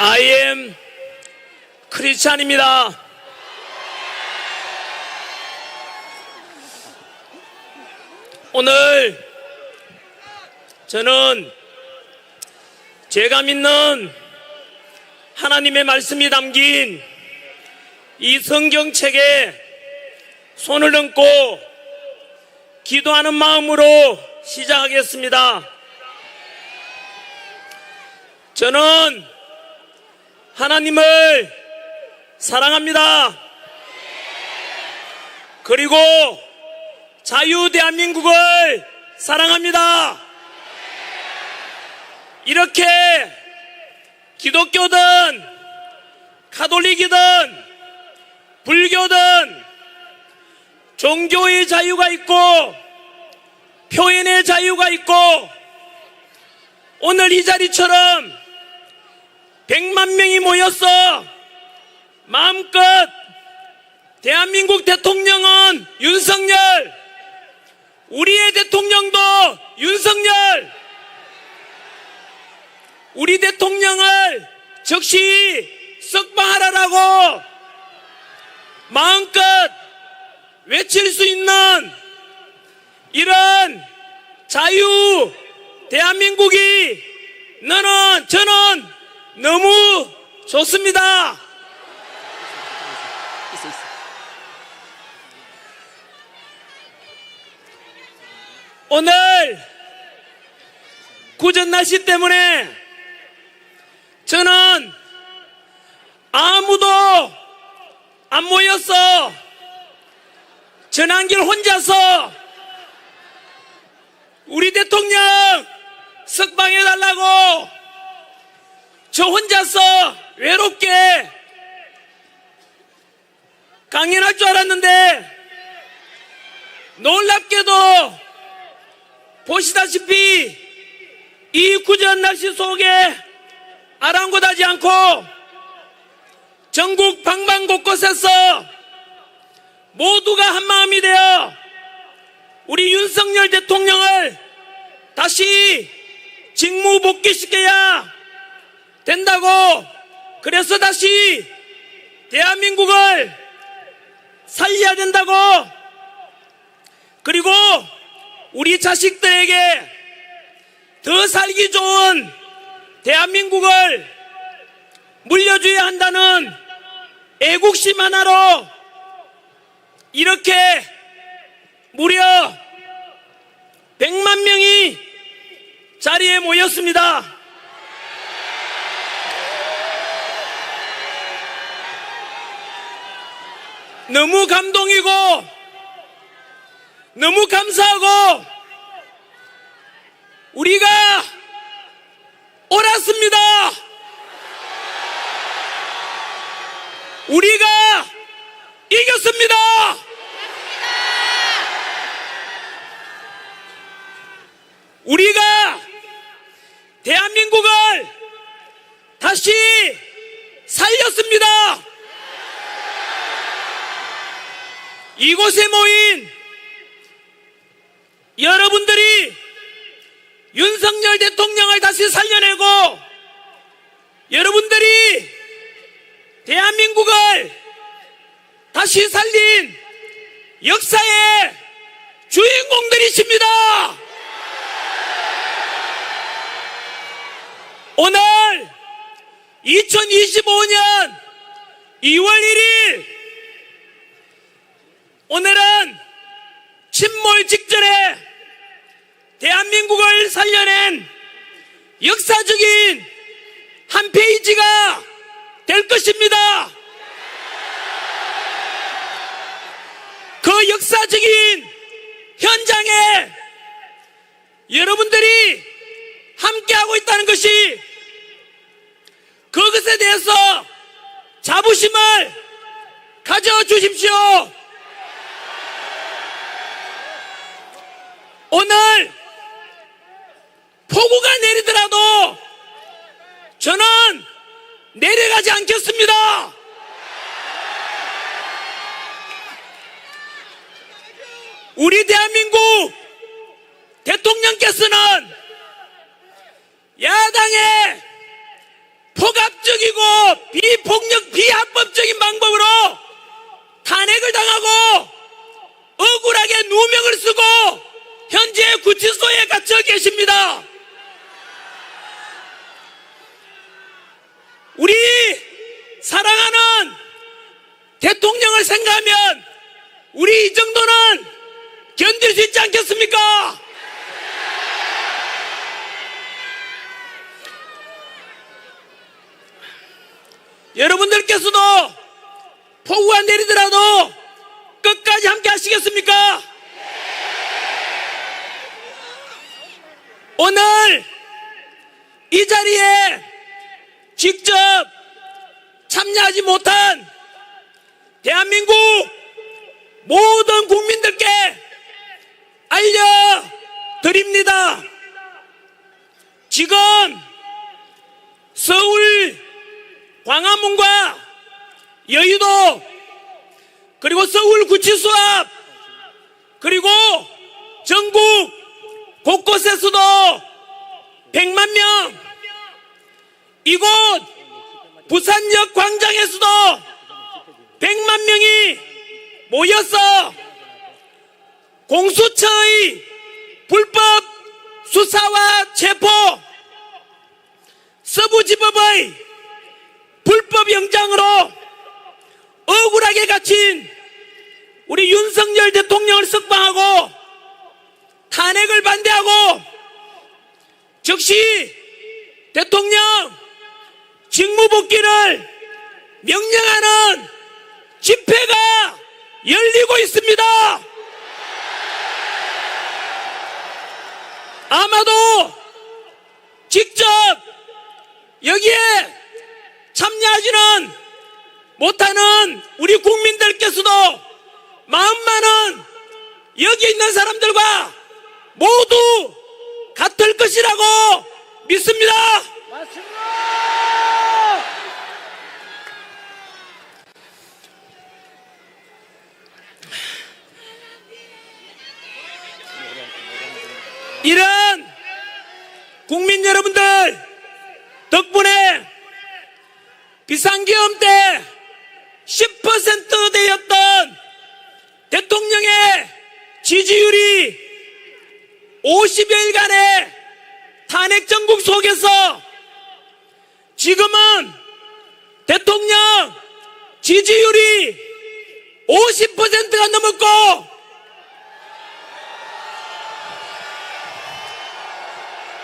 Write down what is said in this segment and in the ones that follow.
I am 크리스찬입니다. 오늘 저는 제가 믿는 하나님의 말씀이 담긴 이 성경책에 손을 얹고 기도하는 마음으로 시작하겠습니다. 저는 하나님을 사랑합니다. 그리고 자유 대한민국을 사랑합니다. 이렇게 기독교든 가톨릭이든 불교든 종교의 자유가 있고 표현의 자유가 있고 오늘 이 자리처럼 100만 명이 모여서 마음껏 대한민국 대통령은 윤석열, 우리의 대통령도 윤석열, 우리 대통령을 즉시 석방하라고 마음껏 외칠 수 있는 이런 자유 대한민국이 저는 너무 좋습니다. 오늘 구전 날씨 때문에 저는 아무도 안 모여서 전한길 혼자서 우리 대통령 석방해달라고 저 혼자서 외롭게 강연할 줄 알았는데 놀랍게도 보시다시피 이 구전 날씨 속에 아랑곳하지 않고 전국 방방곳곳에서 모두가 한마음이 되어 우리 윤석열 대통령을 다시 직무 복귀시켜야 된다고, 그래서 다시 대한민국을 살려야 된다고, 그리고 우리 자식들에게 더 살기 좋은 대한민국을 물려줘야 한다는 애국심 하나로 이렇게 무려 100만 명이 자리에 모였습니다. 너무 감동이고 너무 감사하고 우리가 옳았습니다. 우리가 이겼습니다. 우리가 대한민국을 다시 살렸습니다. 이곳에 모인 여러분들이 윤석열 대통령을 다시 살려내고 여러분들이 대한민국을 다시 살린 역사의 주인공들이십니다. 오늘 2025년 2월 1일 오늘은 침몰 직전에 대한민국을 살려낸 역사적인 한 페이지가 될 것입니다. 그 역사적인 현장에 여러분들이 함께하고 있다는 것이 그것에 대해서 자부심을 가져주십시오. 오늘 폭우가 내리더라도 저는 내려가지 않겠습니다. 우리 대한민국 대통령께서는 야당의 폭압적이고 비폭력 비합법적인 방법으로 탄핵을 당하고 억울하게 누명을 쓰고 현재 구치소에 갇혀 계십니다. 우리 사랑하는 대통령을 생각하면 우리 이 정도는 견딜 수 있지 않겠습니까? 여러분들께서도 폭우가 내리더라도 끝까지 함께 하시겠습니까? 오늘 이 자리에 직접 참여하지 못한 대한민국 모든 국민들께 알려드립니다. 지금 서울 광화문과 여의도 그리고 서울 구치소 앞 그리고 전국 곳곳에서도 100만 명 이곳 부산역 광장에서도 100만 명이 모여서 공수처의 불법 수사와 체포 서부지법의 불법 영장으로 억울하게 갇힌 우리 윤석열 대통령을 석방하고 탄핵을 반대하고 즉시 대통령 직무복귀를 명령하는 집회가 열리고 있습니다. 아마도 직접 여기에 참여하지는 못하는 우리 국민들께서도 마음만은 여기 있는 사람들과 모두 같을 것이라고 믿습니다. 맞습니다. 이런 국민 여러분들 덕분에 비상계엄 때 10%대였던 대통령의 지지율이 50여일간의 탄핵 정국 속에서 지금은 대통령 지지율이 50%가 넘었고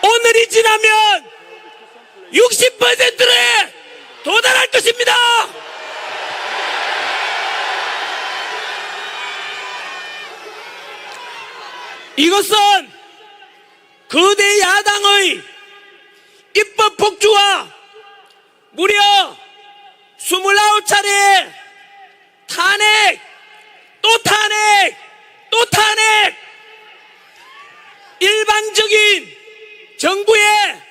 오늘이 지나면 60%에 도달할 것입니다. 이것은 거대 야당의 입법 폭주와 무려 29차례 탄핵, 또 탄핵, 또 탄핵, 일방적인 정부의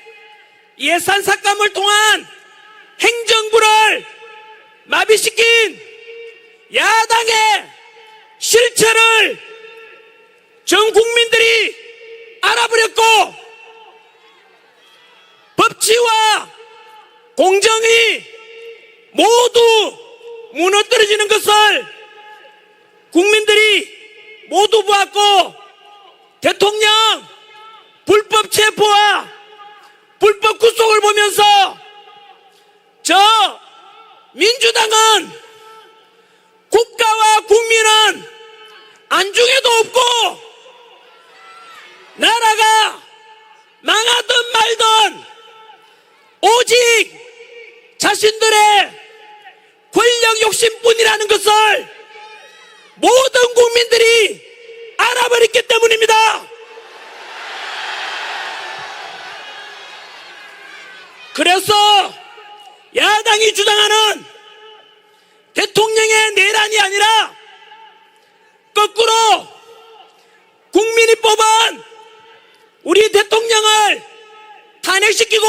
예산 삭감을 통한 행정부를 마비시킨 야당의 실체를 전 국민들이 알아버렸고 법치와 공정이 모두 무너뜨려지는 것을 국민들이 모두 보았고 대통령 불법 체포와 불법 구속을 보면서 저 민주당은 국가와 국민은 안중에도 없고 나라가 망하든 말든 오직 자신들의 권력 욕심뿐이라는 것을 모든 국민들이 알아버렸기 때문입니다. 그래서 야당이 주장하는 대통령의 내란이 아니라 거꾸로 국민이 뽑은 우리 대통령을 탄핵시키고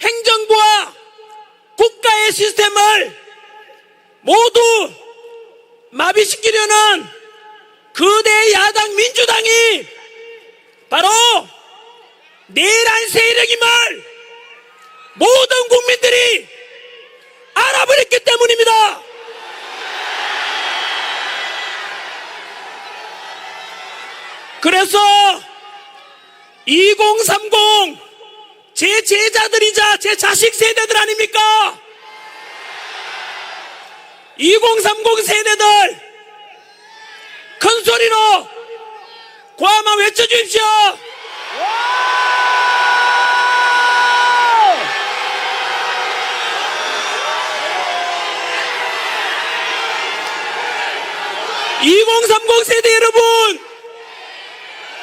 행정부와 국가의 시스템을 모두 마비시키려는 거대 야당 민주당이 바로 내란 세력임을 모든 국민들이 알아버렸기 때문입니다. 그래서 2030 제 제자들이자 제 자식 세대들 아닙니까? 2030 세대들 큰 소리로 고함만 외쳐주십시오. 2030 세대 여러분,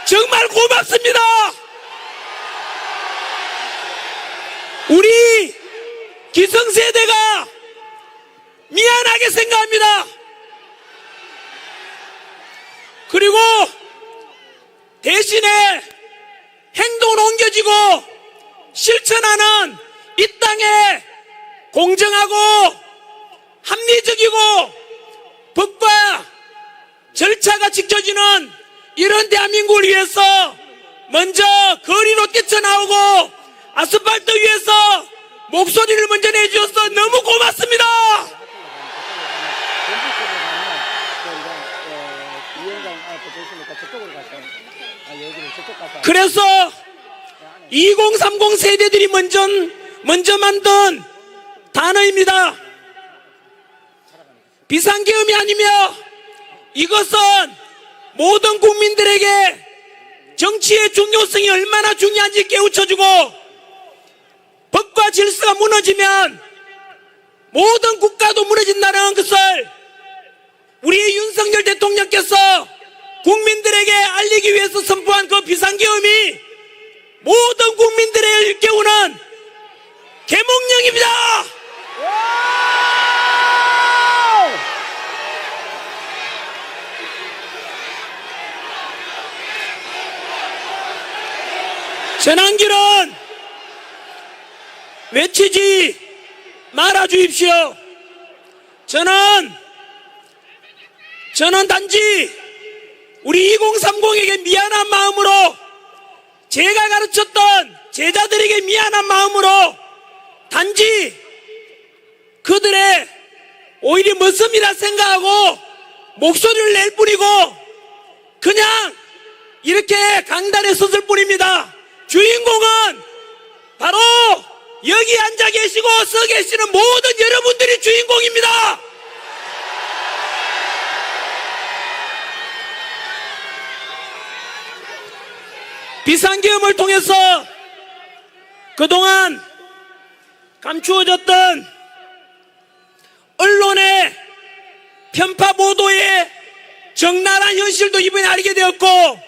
정말 고맙습니다. 우리 기성세대가 미안하게 생각합니다. 그리고 대신에 행동을 옮겨지고 실천하는 이 땅에 공정하고 합리적이고 법과 절차가 지켜지는 이런 대한민국을 위해서 먼저 거리로 뛰쳐나오고 아스팔트 위에서 목소리를 먼저 내주셔서 너무 고맙습니다. 그래서 2030 세대들이 먼저 만든 단어입니다. 비상계엄이 아니며 이것은 모든 국민들에게 정치의 중요성이 얼마나 중요한지 깨우쳐주고 법과 질서가 무너지면 모든 국가도 무너진다는 것을 우리 윤석열 대통령께서 국민들에게 알리기 위해서 선포한 그 비상계엄이 모든 국민들을 일깨우는 계몽령입니다. 전환길은 외치지 말아 주십시오. 저는 단지 우리 2030에게 미안한 마음으로, 제가 가르쳤던 제자들에게 미안한 마음으로 단지 그들의 오히려 머슴이라 생각하고 목소리를 낼 뿐이고 그냥 이렇게 강단에 섰을 뿐입니다. 주인공은 바로 여기 앉아 계시고 서 계시는 모든 여러분들이 주인공입니다. 비상계엄을 통해서 그동안 감추어졌던 언론의 편파 보도의 적나라한 현실도 이번에 알게 되었고,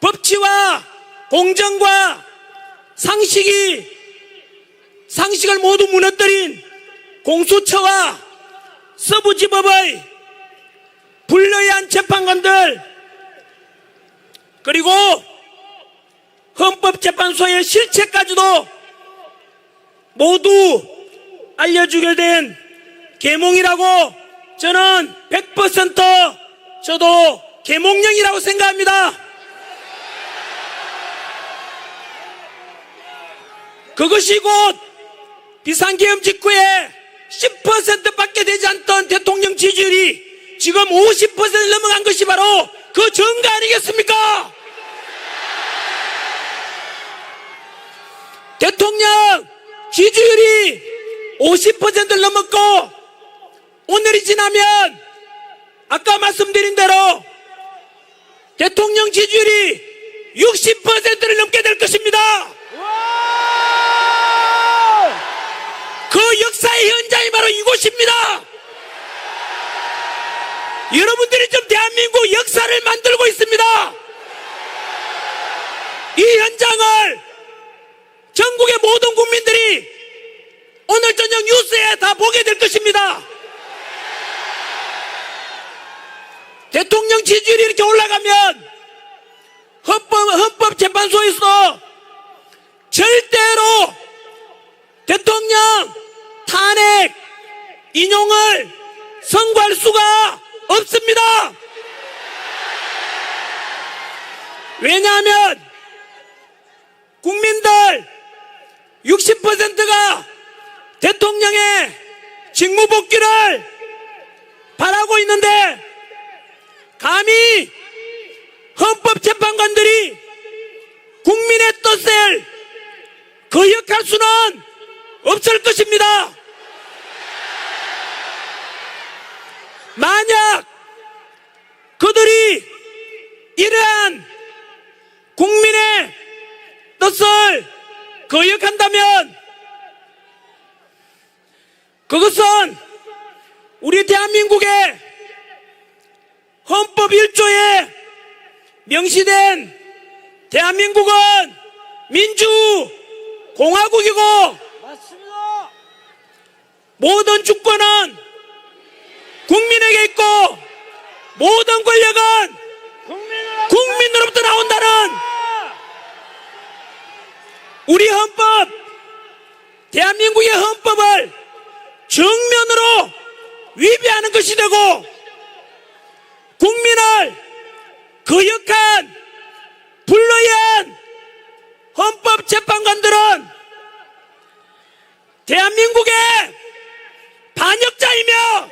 법치와 공정과 상식을 모두 무너뜨린 공수처와 서부지법의 불리한 재판관들, 그리고 헌법재판소의 실체까지도 모두 알려주게 된 계몽이라고, 저는 100% 저도 계몽령이라고 생각합니다. 그것이 곧 비상계엄 직후에 10%밖에 되지 않던 대통령 지지율이 지금 50%를 넘어간 것이 바로 그 증거 아니겠습니까? 대통령 지지율이 50%를 넘었고 오늘이 지나면 아까 말씀드린 대로 대통령 지지율이 60%를 넘게 될 것입니다. 그 역사의 현장이 바로 이곳입니다. 여러분들이 지금 대한민국 역사를 만들고 있습니다. 이 현장을 전국의 모든 국민들이 오늘 저녁 뉴스에 다 보게 될 것입니다. 대통령 지지율이 이렇게 올라가면 헌법재판소에서 절대로 대통령 탄핵 인용을 선고할 수가 없습니다. 왜냐하면 국민들 60%가 대통령의 직무복귀를 바라고 있는데 감히 헌법재판관들이 국민의 뜻을 거역할 수는 없을 것입니다. 만약 그들이 이러한 국민의 뜻을 거역한다면 그것은 우리 대한민국의 헌법 1조에 명시된 대한민국은 민주공화국이고 맞습니다. 모든 주권은 국민에게 있고 모든 권력은 국민으로부터 나온다는 우리 헌법, 대한민국의 헌법을 정면으로 위배하는 것이 되고 국민을 거역한 불의한 헌법재판관들은 대한민국의 반역자이며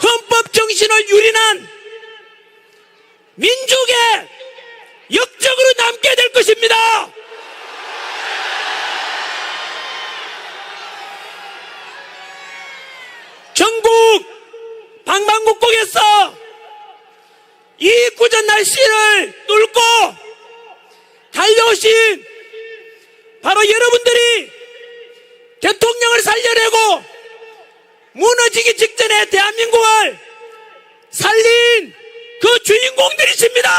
헌법 정신을 유린한 민족의 역적으로 남게 될 것입니다. 전국 방방곡곡에서 이 굳은 날씨를 뚫고 달려오신 바로 여러분들이 대통령을 살려내고 무너지기 직전에 대한민국을 살린 그 주인공들이십니다.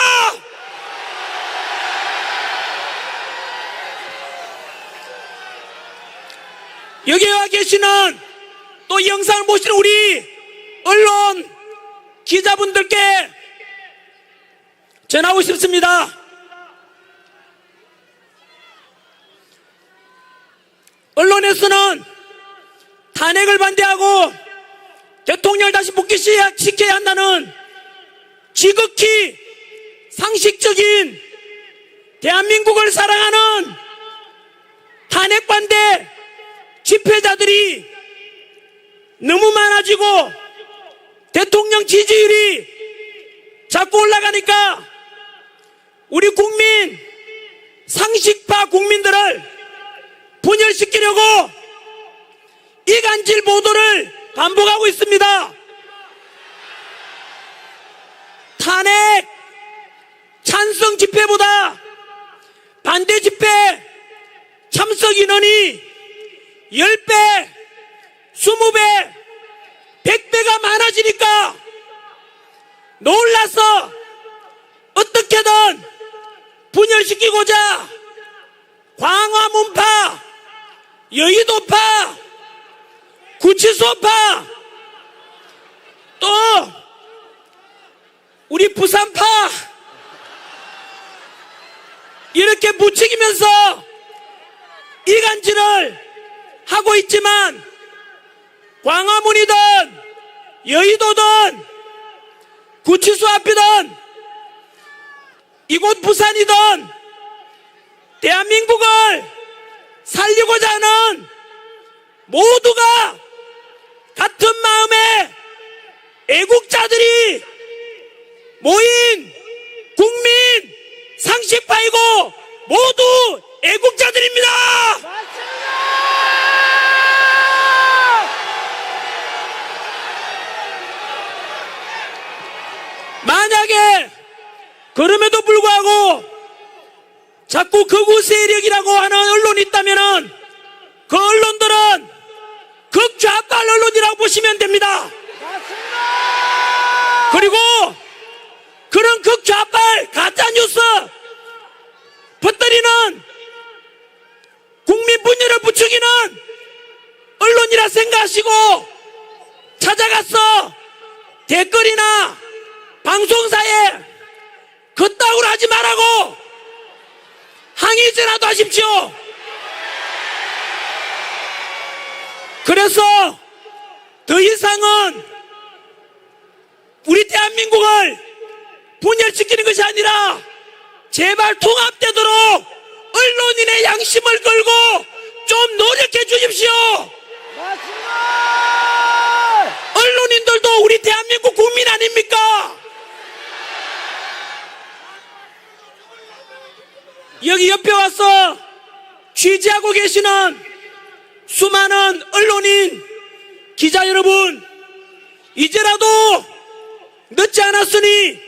여기에 와 계시는 또 이 영상을 보시는 우리 언론 기자분들께 전하고 싶습니다. 언론에서는 탄핵을 반대하고 대통령을 다시 복귀시켜야 한다는 지극히 상식적인 대한민국을 사랑하는 탄핵 반대 집회자들이 너무 많아지고 대통령 지지율이 자꾸 올라가니까 우리 국민, 상식파 국민들을 분열시키려고 이간질 보도를 반복하고 있습니다. 탄핵 찬성 집회보다 반대 집회 참석 인원이 10배, 20배, 100배가 많아지니까 놀라서 어떻게든 분열시키고자 광화문파, 여의도파, 구치소파, 또 우리 부산파 이렇게 부추기면서 이간질을 하고 있지만 광화문이든 여의도든 구치소 앞이든 이곳 부산이든 대한민국을 살리고자 하는 모두가 같은 마음의 애국자들이 모인 국민 상식파이고 모두 애국자들입니다. 만약에 그럼에도 불구하고 자꾸 극우 세력이라고 하는 언론이 있다면은 그 언론들은 극좌파 언론이라고 보시면 됩니다. 그리고 그런 극좌파 가짜뉴스 퍼뜨리는 국민 분열을 부추기는 언론이라 생각하시고 찾아가서 댓글이나 방송사에 그따구로 하지 말라고 항의 전화도 하십시오. 그래서 더 이상은 우리 대한민국을 분열시키는 것이 아니라 제발 통합되도록 언론인의 양심을 걸고 좀 노력해 주십시오. 맞습니다. 언론인들도 우리 대한민국 국민 아닙니까? 여기 옆에 와서 취재하고 계시는 수많은 언론인, 기자 여러분, 이제라도 늦지 않았으니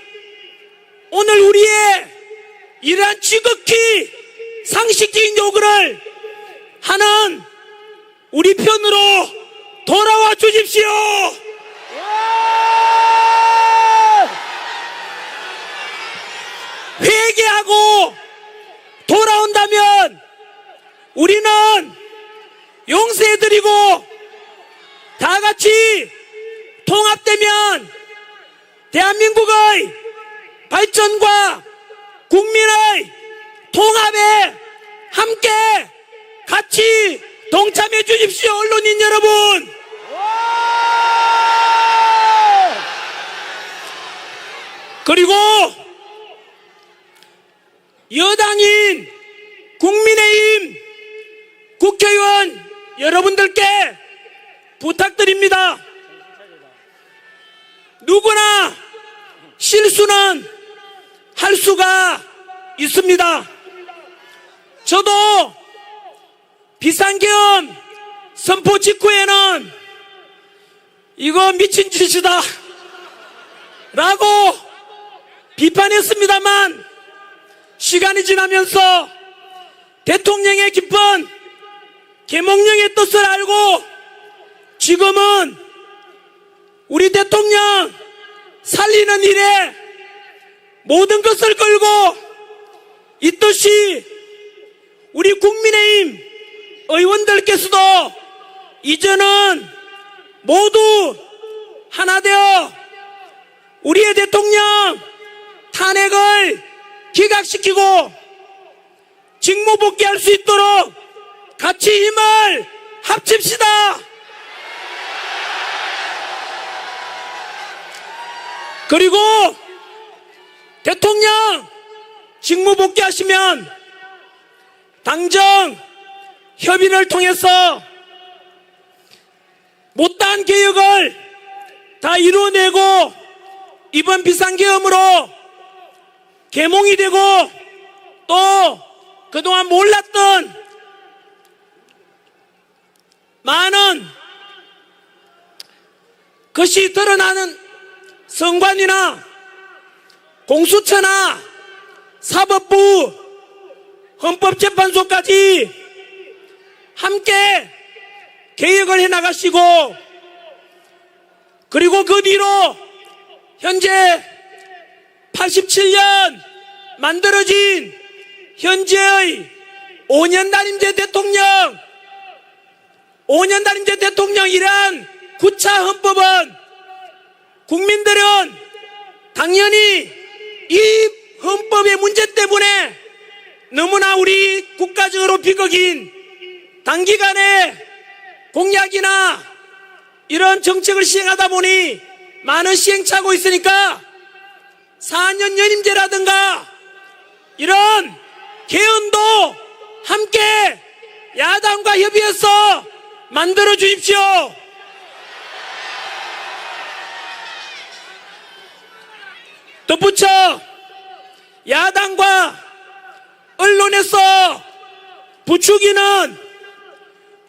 오늘 우리의 이러한 지극히 상식적인 요구를 하는 우리 편으로 돌아와 주십시오. 회개하고 돌아온다면 우리는 용서해드리고 다 같이 통합되면 대한민국의 발전과 국민의 통합에 함께 같이 동참해 주십시오. 언론인 여러분, 그리고 여당인 국민의힘 국회의원 여러분들께 부탁드립니다. 누구나 실수는 할 수가 있습니다. 저도 비상계엄 선포 직후에는 이거 미친 짓이다 라고 비판했습니다만, 시간이 지나면서 대통령의 깊은 계몽령의 뜻을 알고 지금은 우리 대통령 살리는 일에 모든 것을 걸고 이 뜻이 우리 국민의힘 의원들께서도 이제는 모두 하나 되어 우리의 대통령 탄핵을 기각시키고 직무 복귀할 수 있도록 같이 힘을 합칩시다. 그리고 대통령 직무 복귀하시면 당정 협의를 통해서 못다한 개혁을 다 이루어내고 이번 비상계엄으로 계몽이 되고 또 그동안 몰랐던 많은 것이 드러나는 선관위나 공수처나 사법부, 헌법재판소까지 함께 개혁을 해나가시고, 그리고 그 뒤로 현재 87년 만들어진 현재의 5년 단임제 대통령이란 9차 헌법은 국민들은 당연히 이 헌법의 문제 때문에 너무나 우리 국가적으로 비극인 단기간에 공약이나 이런 정책을 시행하다 보니 많은 시행착오가 있으니까 4년 연임제라든가 이런 개헌도 함께 야당과 협의해서 만들어 주십시오. 덧붙여 야당과 언론에서 부추기는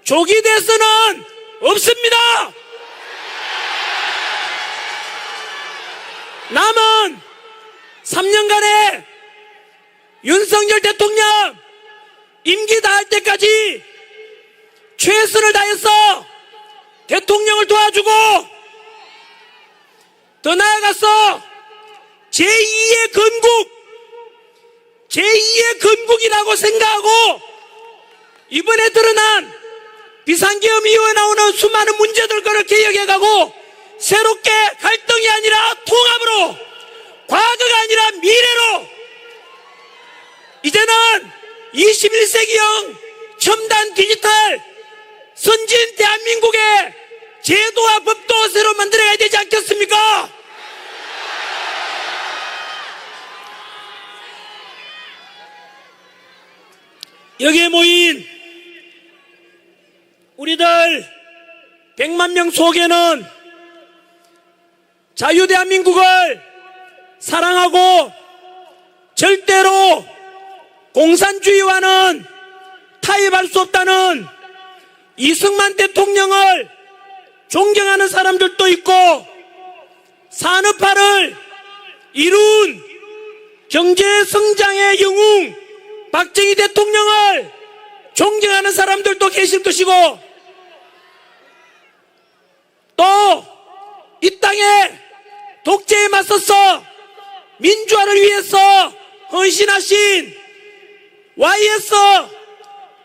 조기 대선은 없습니다. 남은 3년간의 윤석열 대통령 임기 다할 때까지 최선을 다해서 대통령을 도와주고, 더 나아가서 제2의 건국이라고 생각하고 이번에 드러난 비상계엄 이후에 나오는 수많은 문제들을 개혁해가고 새롭게 갈등이 아니라 통합으로, 과거가 아니라 미래로, 이제는 21세기형 첨단 디지털 선진 대한민국의 제도와 법도 새로 만들어야 되지 않겠습니까? 여기에 모인 우리들 100만 명 속에는 자유대한민국을 사랑하고 절대로 공산주의와는 타협할 수 없다는 이승만 대통령을 존경하는 사람들도 있고, 산업화를 이룬 경제성장의 영웅 박정희 대통령을 존경하는 사람들도 계실 것이고, 또 이 땅에 독재에 맞서서 민주화를 위해서 헌신하신 YS,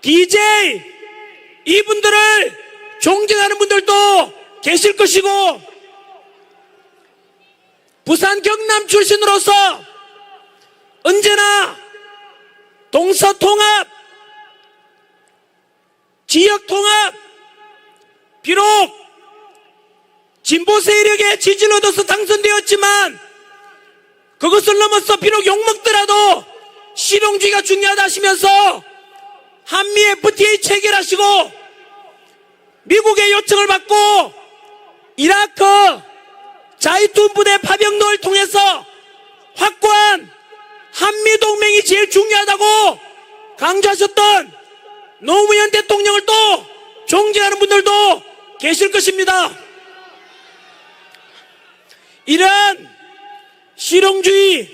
DJ 이분들을 존경하는 분들도 계실 것이고, 부산 경남 출신으로서 언제나 동서통합, 지역통합, 비록 진보 세력의 지지를 얻어서 당선되었지만 그것을 넘어서 비록 욕먹더라도 실용주의가 중요하다 하시면서 한미 FTA 체결하시고 미국의 요청을 받고 이라크 자이툰 부대 파병을 통해서 확고한 한미동맹이 제일 중요하다고 강조하셨던 노무현 대통령을 또 존경하는 분들도 계실 것입니다. 이러한 실용주의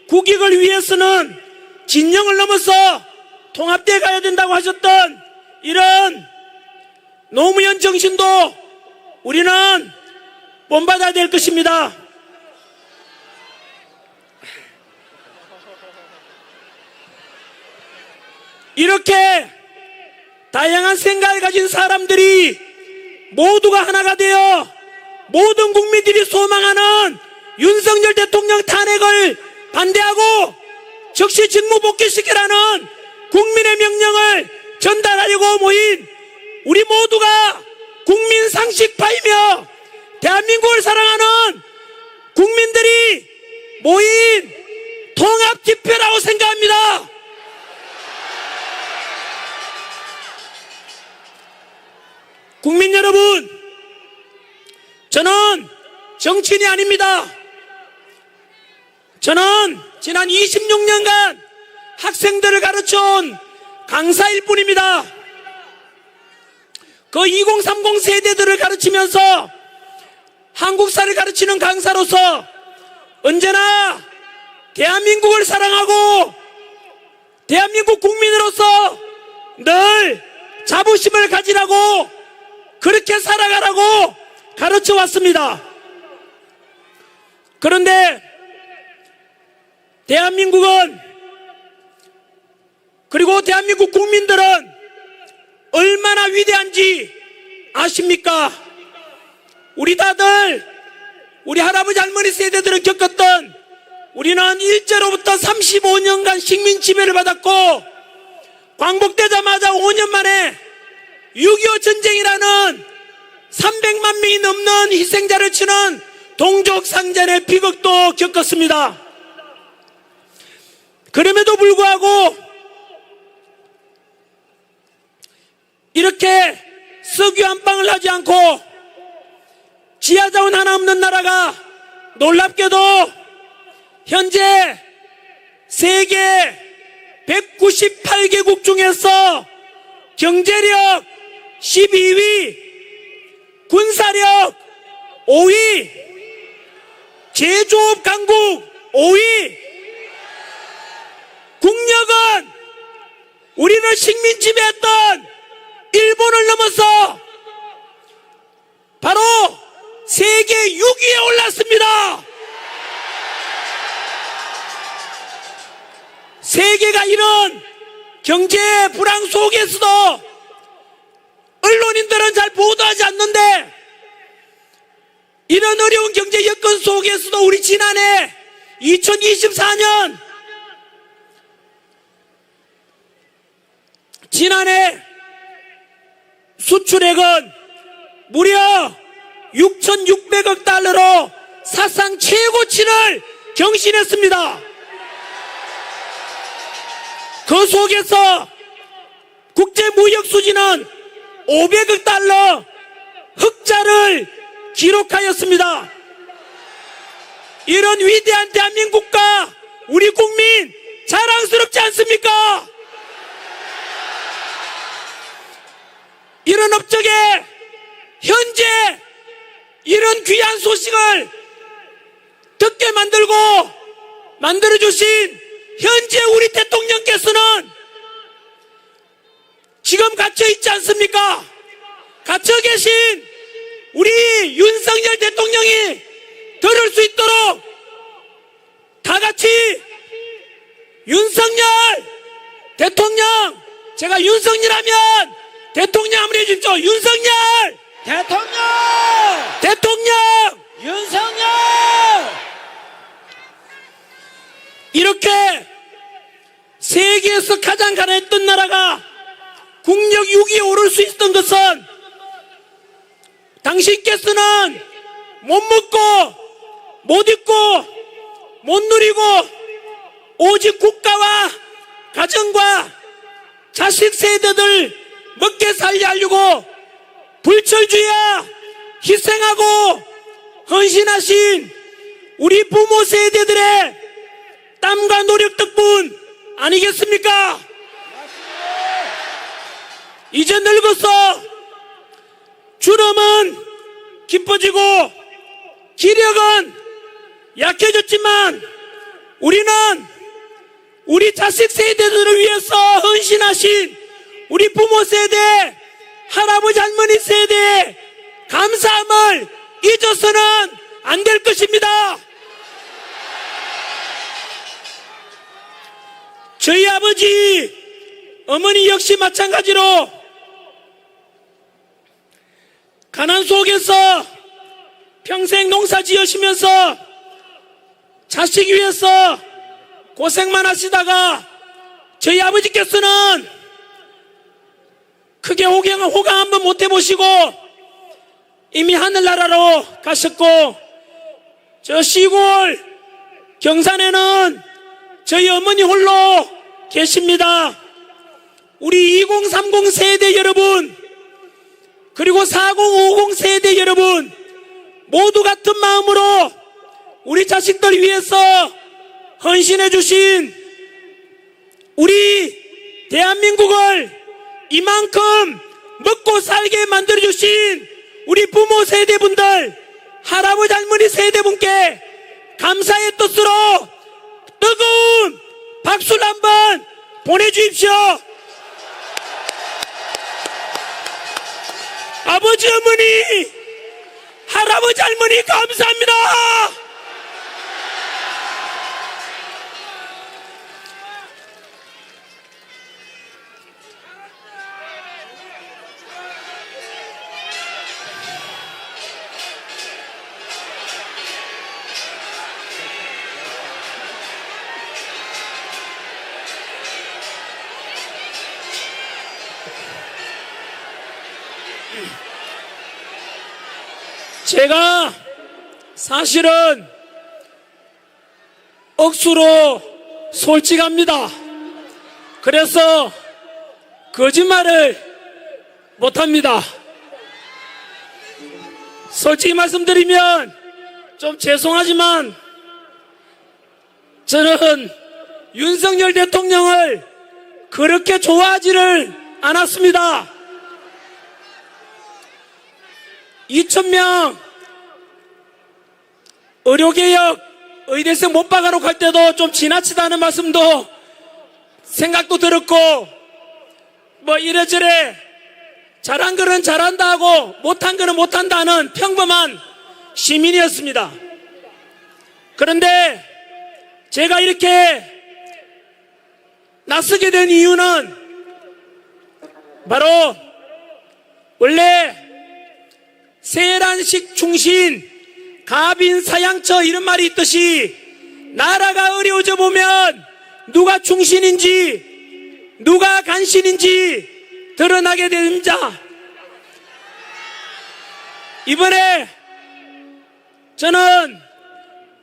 국익을 위해서는 진영을 넘어서 통합되어 가야 된다고 하셨던 이런 노무현 정신도 우리는 본받아야 될 것입니다. 이렇게 다양한 생각을 가진 사람들이 모두가 하나가 되어 모든 국민들이 소망하는 윤석열 대통령 탄핵을 반대하고 즉시 직무 복귀시키라는 국민의 명령을 전달하려고 모인 우리 모두가 국민 상식파이며 대한민국을 사랑하는 국민들이 모인 통합 집회라고 생각합니다. 국민 여러분, 저는 정치인이 아닙니다. 저는 지난 26년간 학생들을 가르쳐온 강사일 뿐입니다. 그 2030 세대들을 가르치면서 한국사를 가르치는 강사로서 언제나 대한민국을 사랑하고 대한민국 국민으로서 늘 자부심을 가지라고 그렇게 살아가라고 가르쳐 왔습니다. 그런데 대한민국은, 그리고 대한민국 국민들은 얼마나 위대한지 아십니까? 우리 다들, 우리 할아버지 할머니 세대들은 겪었던, 우리는 일제로부터 35년간 식민 지배를 받았고 광복되자마자 5년 만에 6.25 전쟁이라는 300만 명이 넘는 희생자를 치는 동족상잔의 비극도 겪었습니다. 그럼에도 불구하고 이렇게 석유 한 방울 하지 않고 지하자원 하나 없는 나라가 놀랍게도 현재 세계 198개국 중에서 경제력 12위, 군사력 5위, 제조업 강국 5위, 국력은 우리는 식민 지배했던 일본을 넘어서 바로 세계 6위에 올랐습니다. 세계가 이런 경제 불황 속에서도 언론인들은 잘 보도하지 않는데, 이런 어려운 경제 여건 속에서도 우리 지난해 2024년 수출액은 무려 6,600억 달러로 사상 최고치를 경신했습니다. 그 속에서 국제무역 수지는 500억 달러 흑자를 기록하였습니다. 이런 위대한 대한민국과 우리 국민 자랑스럽지 않습니까? 이런 업적에 현재 이런 귀한 소식을 듣게 만들어주신 현재 우리 대통령께서는 지금 갇혀있지 않습니까? 갇혀 계신 우리 윤석열 대통령이 들을 수 있도록 다 같이 윤석열 대통령, 제가 윤석열하면 대통령 한번 해주십시오. 윤석열 대통령 윤석열! 이렇게 세계에서 가장 가난했던 나라가 국력 6위에 오를 수 있었던 것은 당신께서는 못 먹고 못 입고 못 누리고 오직 국가와 가정과 자식 세대들 먹게 살게 하려고 불철주야 희생하고 헌신하신 우리 부모 세대들의 땀과 노력 덕분 아니겠습니까? 이제 늙어서 주름은 깊어지고 기력은 약해졌지만 우리는 우리 자식 세대들을 위해서 헌신하신 우리 부모 세대, 할아버지 할머니 세대의 감사함을 잊어서는 안 될 것입니다. 저희 아버지, 어머니 역시 마찬가지로 가난 속에서 평생 농사 지으시면서 자식 위해서 고생만 하시다가 저희 아버지께서는 크게 호강 한번 못 해보시고 이미 하늘나라로 가셨고, 저 시골 경산에는 저희 어머니 홀로 계십니다. 우리 2030 세대 여러분, 그리고 4050 세대 여러분, 모두 같은 마음으로 우리 자식들 위해서 헌신해 주신 우리 대한민국을 이만큼 먹고 살게 만들어 주신 우리 부모 세대분들, 할아버지 할머니 세대분께 감사의 뜻으로 뜨거운 박수를 한번 보내주십시오. 아버지, 어머니, 할아버지, 할머니 감사합니다. 제가 사실은 억수로 솔직합니다. 그래서 거짓말을 못합니다. 솔직히 말씀드리면 좀 죄송하지만 저는 윤석열 대통령을 그렇게 좋아하지를 않았습니다. 2,000명 의료개혁 의대생 못 박아놓고 할 때도 좀 지나치다는 말씀도 생각도 들었고, 뭐 이래저래 잘한 거는 잘한다 하고 못한 거는 못한다 하는 평범한 시민이었습니다. 그런데 제가 이렇게 나서게 된 이유는 바로 원래 세란식 충신 가빈 사양처 이런 말이 있듯이 나라가 어려워져 보면 누가 충신인지 누가 간신인지 드러나게 됩니다. 이번에 저는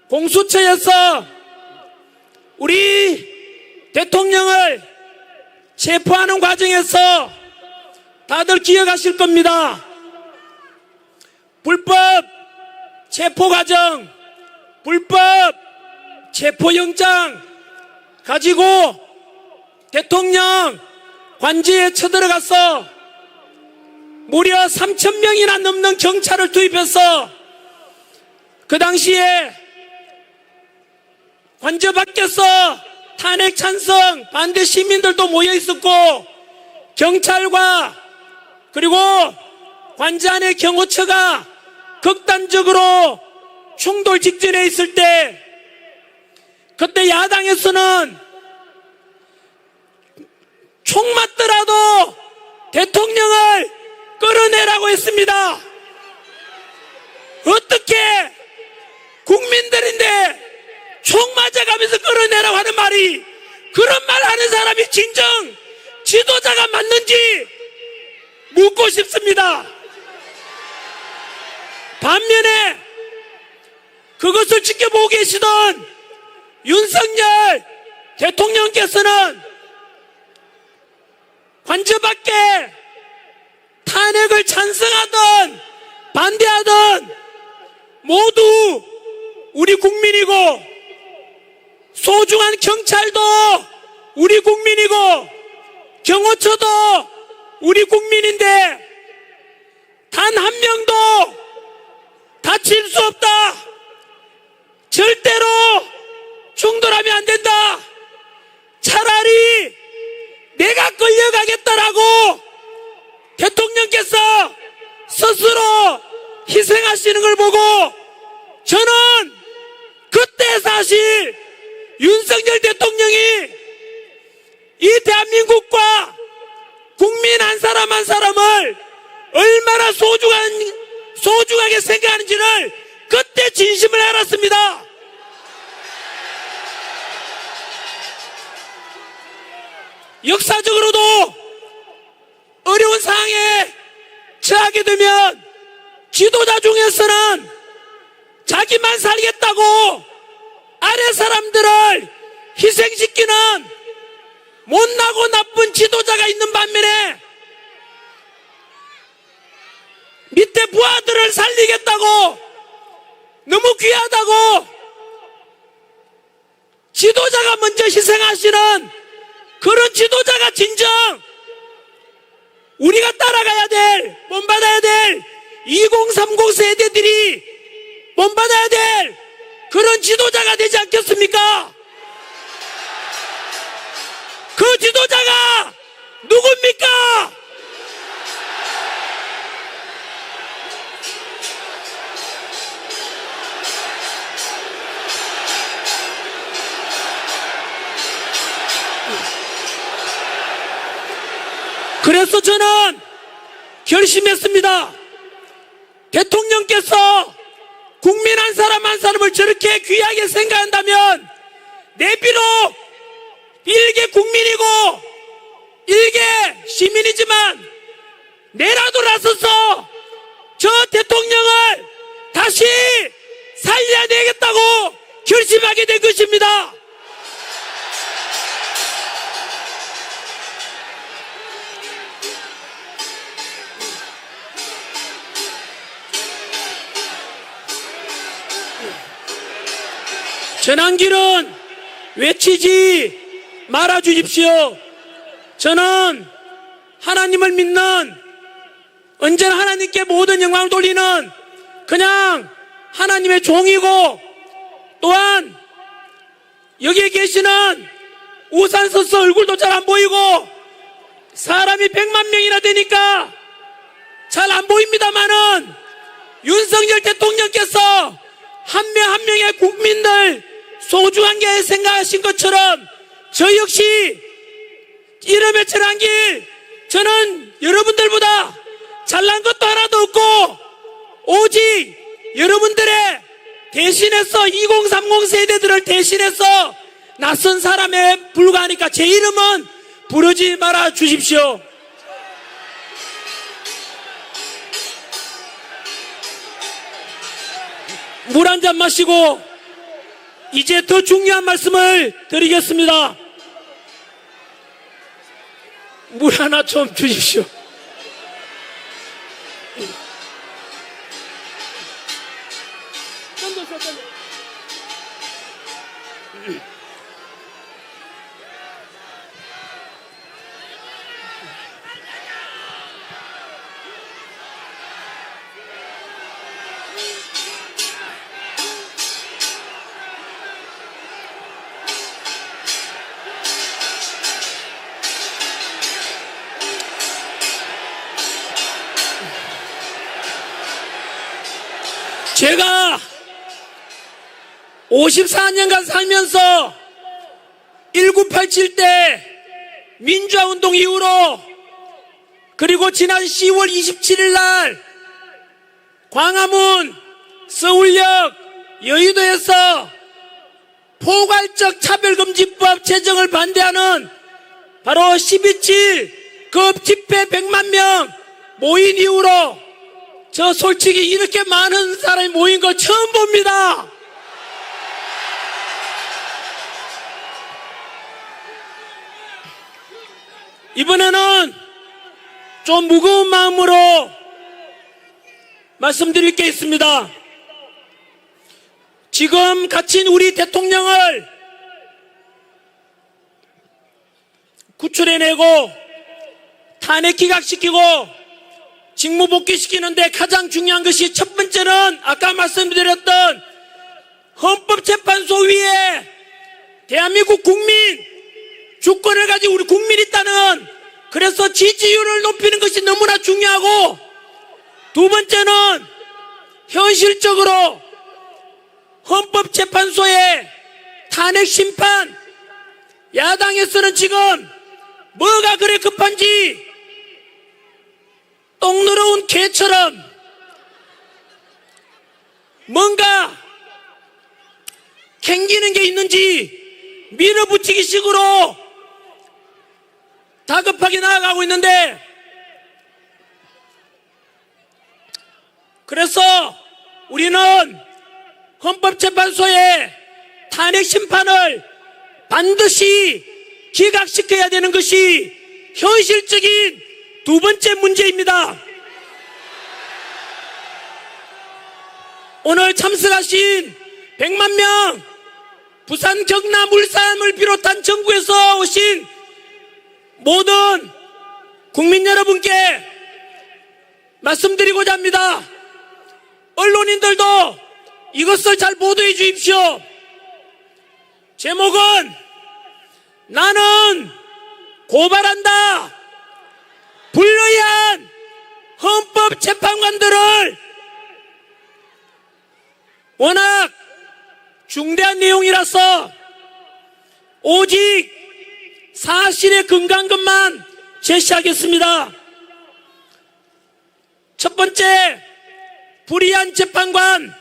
공수처에서 우리 대통령을 체포하는 과정에서 다들 기억하실 겁니다. 불법 체포 과정, 불법 체포영장 가지고 대통령 관저에 쳐들어가서 무려 3,000명이나 넘는 경찰을 투입해서 그 당시에 관저 밖에서 탄핵 찬성 반대 시민들도 모여 있었고 경찰과 그리고 관저 안의 경호처가 극단적으로 충돌 직전에 있을 때 그때 야당에서는 총 맞더라도 대통령을 끌어내라고 했습니다. 어떻게 국민들인데 총 맞아가면서 끌어내라고 하는 말이, 그런 말 하는 사람이 진정 지도자가 맞는지 묻고 싶습니다. 반면에 그것을 지켜보고 계시던 윤석열 대통령께서는 관저 밖에 탄핵을 찬성하든 반대하든 모두 우리 국민이고, 소중한 경찰도 우리 국민이고 경호처도 우리 국민인데 단 한 명도 다칠 수 없다, 절대로 충돌하면 안 된다, 차라리 내가 끌려가겠다라고 대통령께서 스스로 희생하시는 걸 보고 저는 그때 사실 윤석열 대통령이 이 대한민국과 국민 한 사람 한 사람을 얼마나 소중하게 생각하는지를 그때 진심을 알았습니다. 역사적으로도 어려운 상황에 처하게 되면 지도자 중에서는 자기만 살겠다고 아래 사람들을 희생시키는 못나고 나쁜 지도자가 있는 반면에 밑에 부하들을 살리겠다고 너무 귀하다고 지도자가 먼저 희생하시는 그런 지도자가 진정 우리가 따라가야 될, 본받아야 될 2030 세대들이 본받아야 될 그런 지도자가 되지 않겠습니까? 그 지도자가 누굽니까? 그래서 저는 결심했습니다. 대통령께서 국민 한 사람 한 사람을 저렇게 귀하게 생각한다면 내비로 일개 국민이고 일개 시민이지만 내라도 나서서 저 대통령을 다시 살려야 되겠다고 결심하게 된 것입니다. 전환길은 외치지 말아 주십시오. 저는 하나님을 믿는, 언제나 하나님께 모든 영광을 돌리는 그냥 하나님의 종이고, 또한 여기에 계시는 우산서서 얼굴도 잘 안 보이고 사람이 100만 명이나 되니까 잘 안 보입니다만은 윤석열 대통령께서 한 명 한 명의 국민들 소중한 게 생각하신 것처럼 저 역시 이름의 전환길, 저는 여러분들보다 잘난 것도 하나도 없고 오직 여러분들의 대신해서 2030 세대들을 대신해서 낯선 사람에 불과하니까 제 이름은 부르지 말아 주십시오. 물 한 잔 마시고 이제 더 중요한 말씀을 드리겠습니다. 물 하나 좀 주십시오. 제가 54년간 살면서 1987 때 민주화운동 이후로, 그리고 지난 10월 27일 날 광화문, 서울역, 여의도에서 포괄적 차별금지법 제정을 반대하는 바로 12.7급 집회 100만 명 모인 이후로 저 솔직히 이렇게 많은 사람이 모인 거 처음 봅니다. 이번에는 좀 무거운 마음으로 말씀드릴 게 있습니다. 지금 갇힌 우리 대통령을 구출해내고 탄핵 기각시키고 직무복귀시키는데 가장 중요한 것이, 첫 번째는 아까 말씀드렸던 헌법재판소 위에 대한민국 국민, 주권을 가진 우리 국민이 있다는, 그래서 지지율을 높이는 것이 너무나 중요하고, 두 번째는 현실적으로 헌법재판소의 탄핵 심판, 야당에서는 지금 뭐가 그래 급한지 똥 누러온 개처럼 뭔가 캥기는 게 있는지 밀어붙이기 식으로 다급하게 나아가고 있는데, 그래서 우리는 헌법재판소의 탄핵 심판을 반드시 기각시켜야 되는 것이 현실적인 두 번째 문제입니다. 오늘 참석하신 100만 명, 부산, 경남, 울산을 비롯한 전국에서 오신 모든 국민 여러분께 말씀드리고자 합니다. 언론인들도 이것을 잘 보도해 주십시오. 제목은 나는 고발한다. 불의한 헌법재판관들을. 워낙 중대한 내용이라서 오직 사실에 근거한 것만 제시하겠습니다. 첫 번째, 불의한 재판관,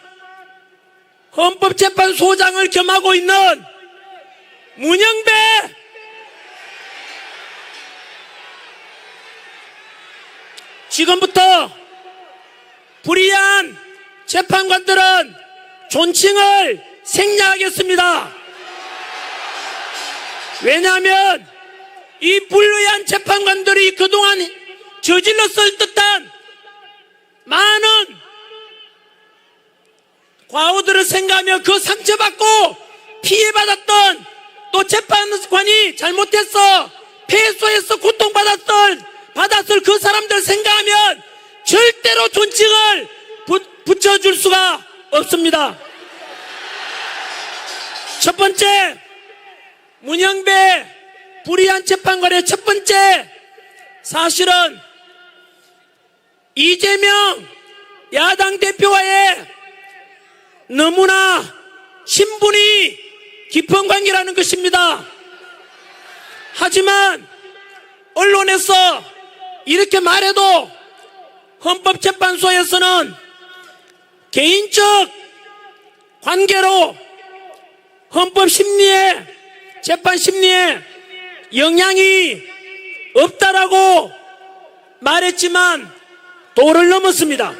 헌법재판소장을 겸하고 있는 문영배, 지금부터 불의한 재판관들은 존칭을 생략하겠습니다. 왜냐하면 이 불의한 재판관들이 그동안 저질렀을 듯한 많은 과오들을 생각하며 그 상처받고 피해받았던, 또 재판관이 잘못해서 패소해서 고통받았을 그 사람들 생각하면 절대로 존칭을 붙여줄 수가 없습니다. 첫 번째, 문영배 불의한 재판관의 첫 번째 사실은 이재명 야당 대표와의 너무나 친분이 깊은 관계라는 것입니다. 하지만 언론에서 이렇게 말해도 헌법재판소에서는 개인적 관계로 헌법심리에, 재판심리에 영향이 없다라고 말했지만 도를 넘었습니다.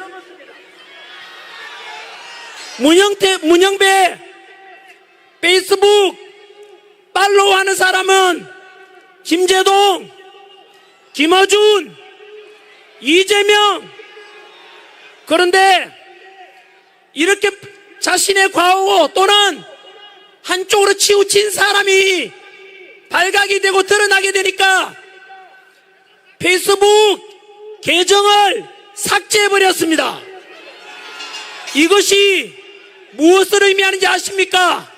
문영배 페이스북 팔로우하는 사람은 김재동, 김어준, 이재명. 그런데 이렇게 자신의 과오 또는 한쪽으로 치우친 사람이 발각이 되고 드러나게 되니까 페이스북 계정을 삭제해버렸습니다. 이것이 무엇을 의미하는지 아십니까?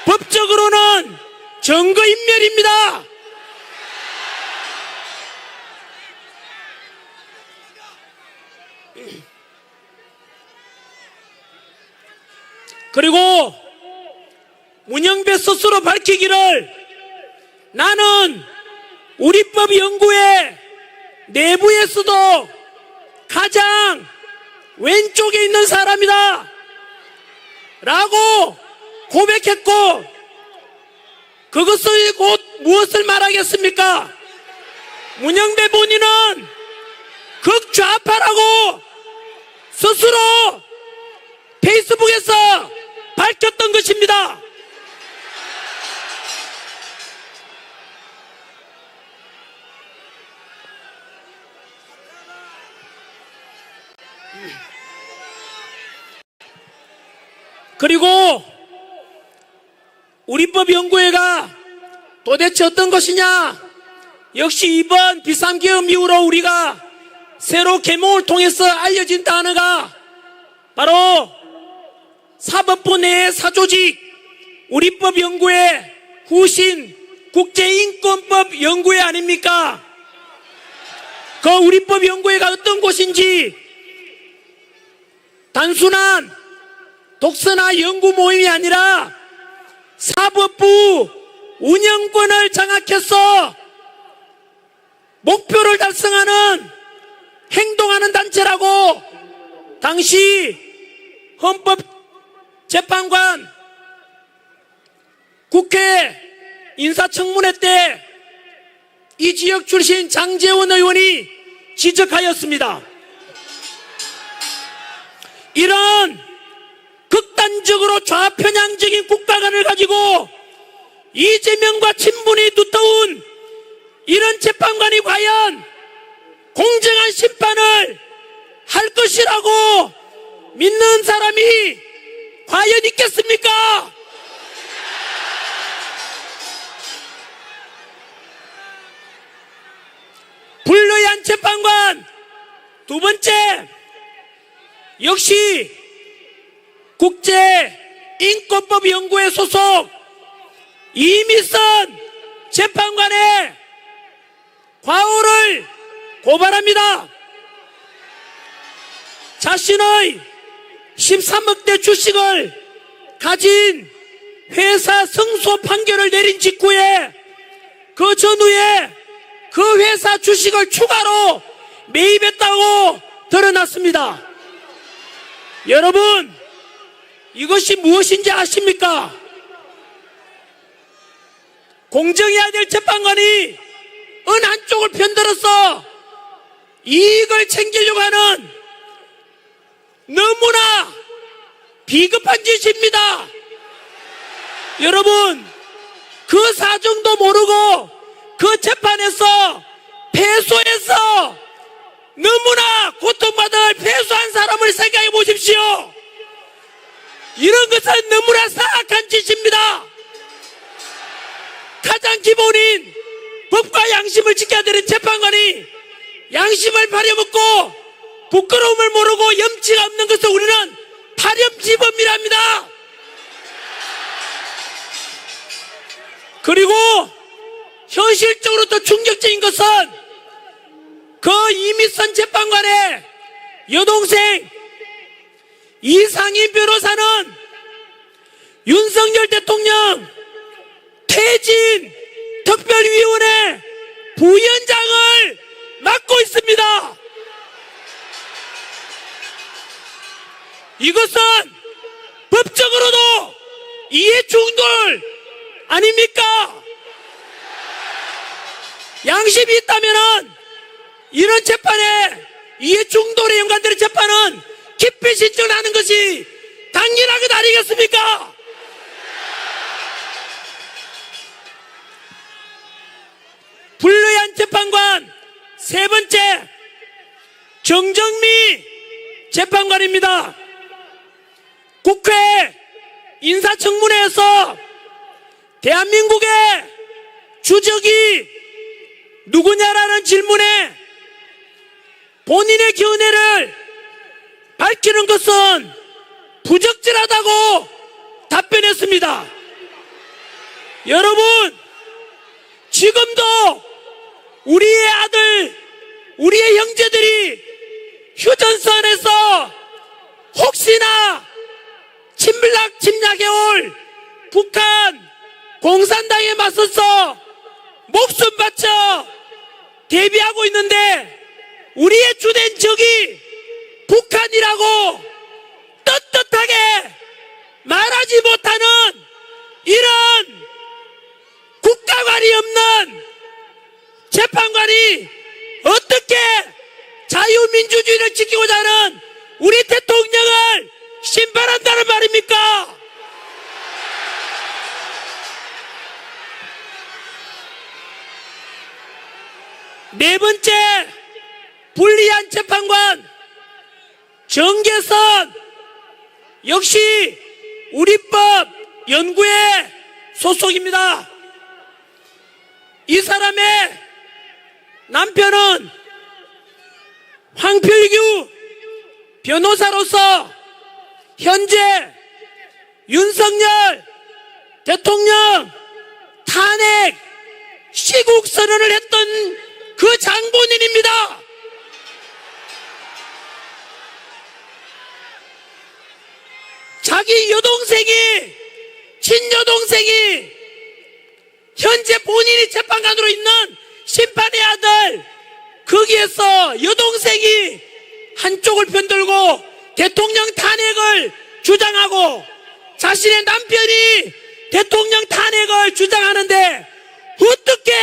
법적으로는 증거인멸입니다. 그리고 문영배 스스로 밝히기를 나는 우리법 연구회 내부에서도 가장 왼쪽에 있는 사람이다 라고 고백했고, 그것을 곧 무엇을 말하겠습니까? 문영배 본인은 극좌파라고 스스로 페이스북에서 밝혔던 것입니다. 그리고 우리법 연구회가 도대체 어떤 것이냐? 역시 이번 비상계엄 이후로 우리가 새로 계몽을 통해서 알려진 단어가 바로 사법부 내의 사조직 우리법 연구회 후신 국제인권법 연구회 아닙니까? 그 우리법 연구회가 어떤 곳인지 단순한 독서나 연구 모임이 아니라 사법부 운영권을 장악해서 목표를 달성하는 행동하는 단체라고 당시 헌법재판관 국회 인사청문회 때 이 지역 출신 장제원 의원이 지적하였습니다. 이런 극단적으로 좌편향적인 국가관을 가지고 이재명과 친분이 두터운 이런 재판관이 과연 공정한 심판을 할 것이라고 믿는 사람이 과연 있겠습니까? 불의한 재판관. 두 번째, 역시 국제인권법연구회 소속 이미선 재판관의 과오를 고발합니다. 자신의 13억대 주식을 가진 회사 승소 판결을 내린 직후에 그 전후에 그 회사 주식을 추가로 매입했다고 드러났습니다. 여러분, 이것이 무엇인지 아십니까? 공정해야 될 재판관이 어느 한쪽을 편들어서 이익을 챙기려고 하는 너무나 비겁한 짓입니다. 여러분, 그 사정도 모르고 그 재판에서 패소해서 너무나 고통받을 패소한 사람을 생각해 보십시오. 이런 것은 너무나 사악한 짓입니다. 가장 기본인 법과 양심을 지켜야 되는 재판관이 양심을 발려먹고 부끄러움을 모르고 염치가 없는 것을 우리는 파렴치범이랍니다. 그리고 현실적으로 더 충격적인 것은 그 이미선 재판관의 여동생 이상희 변호사는 윤석열 대통령 퇴진 특별위원회 부위원장을 맡고 있습니다. 이것은 법적으로도 이해충돌 아닙니까? 양심이 있다면은 이런 재판에 이해충돌에 연관되는 재판은 기피 신청하는 것이 당연한 것 아니겠습니까? 불리한 재판관. 세 번째, 정정미 재판관입니다. 국회 인사청문회에서 대한민국의 주적이 누구냐라는 질문에 본인의 견해를 밝히는 것은 부적절하다고 답변했습니다. 여러분, 지금도 우리의 아들, 우리의 형제들이 휴전선에서 혹시나 침략해올 북한 공산당에 맞서서 목숨 바쳐 대비하고 있는데, 우리의 주된 적이 북한이라고 떳떳하게 말하지 못하는 이런 국가관이 없는 재판관이 어떻게 자유민주주의를 지키고자 하는 우리 대통령을 심판한다는 말입니까? 네 번째, 불리한 재판관 정계선. 역시 우리법 연구회 소속입니다. 이 사람의 남편은 황필규 변호사로서 현재 윤석열 대통령 탄핵 시국 선언을 했던 그 장본인입니다. 자기 여동생이, 친여동생이 현재 본인이 재판관으로 있는 심판의 아들, 거기에서 여동생이 한쪽을 편들고 대통령 탄핵을 주장하고 자신의 남편이 대통령 탄핵을 주장하는데, 어떻게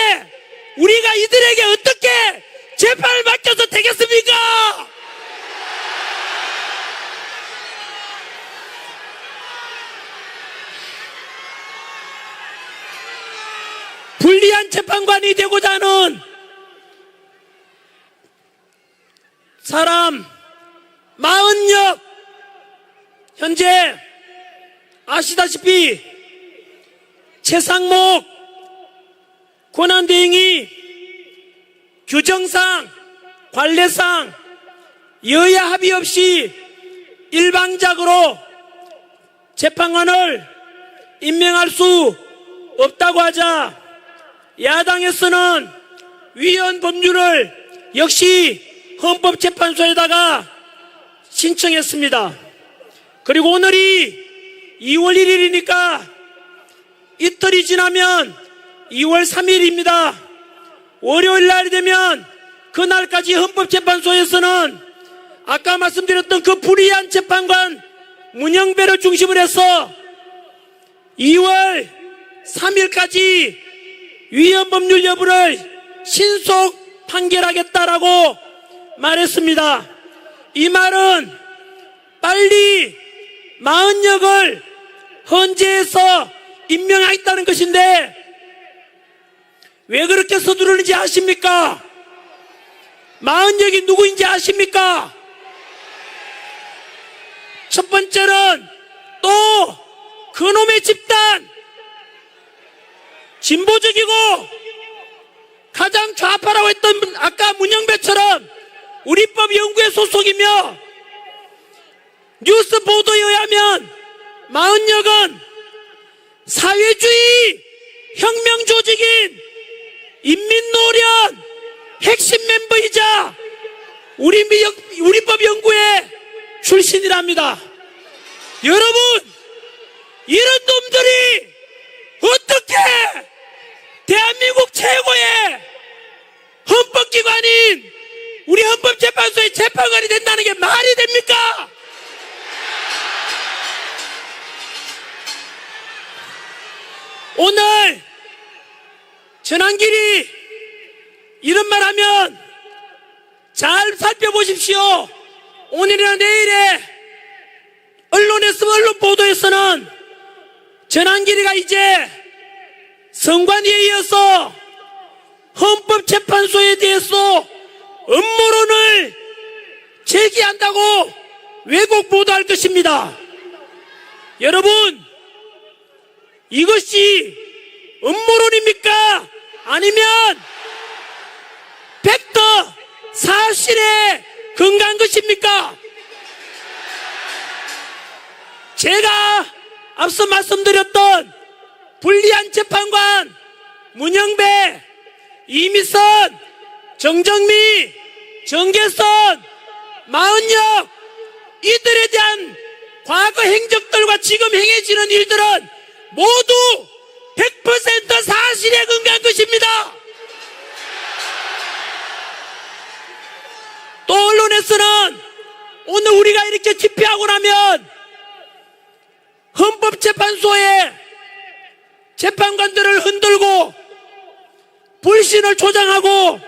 우리가 이들에게 어떻게 재판을 맡겨서 되겠습니까? 불리한 재판관이 되고자 하는 사람 40여, 현재 아시다시피 최상목 권한대행이 규정상, 관례상 여야 합의 없이 일방적으로 재판관을 임명할 수 없다고 하자 야당에서는 위헌 법률을 역시 헌법재판소에다가 신청했습니다. 그리고 오늘이 2월 1일이니까 이틀이 지나면 2월 3일입니다. 월요일 날이 되면 그날까지 헌법재판소에서는 아까 말씀드렸던 그 불의한 재판관 문영배를 중심으로 해서 2월 3일까지 위헌 법률 여부를 신속 판결하겠다라고 말했습니다. 이 말은 빨리 40역을 헌재에서 임명하겠다는 것인데, 왜 그렇게 서두르는지 아십니까? 40역이 누구인지 아십니까? 첫 번째는 또 그놈의 집단, 진보적이고 가장 좌파라고 했던 아까 문영배처럼 우리법 연구회 소속이며, 뉴스 보도에 의하면 40역은 사회주의 혁명 조직인 인민노련 핵심 멤버이자 우리법 연구회 출신이랍니다. 여러분, 이런 놈들이 어떻게 대한민국 최고의 헌법기관인 우리 헌법재판소의 재판관이 된다는 게 말이 됩니까? 오늘 전한길이 이런 말 하면 잘 살펴보십시오. 오늘이나 내일에 언론 보도에서는 전한길이가 이제 선관위에 이어서 헌법재판소에 대해서 음모론을 제기한다고 왜곡 보도할 것입니다. 여러분, 이것이 음모론입니까? 아니면 팩트, 사실에 근거한 것입니까? 제가 앞서 말씀드렸던 불리한 재판관 문영배, 이미선, 정정미, 정계선, 마은혁, 이들에 대한 과거 행적들과 지금 행해지는 일들은 모두 100% 사실에 근거한 것입니다. 또 언론에서는 오늘 우리가 이렇게 집회하고 나면 헌법재판소의 재판관들을 흔들고 불신을 조장하고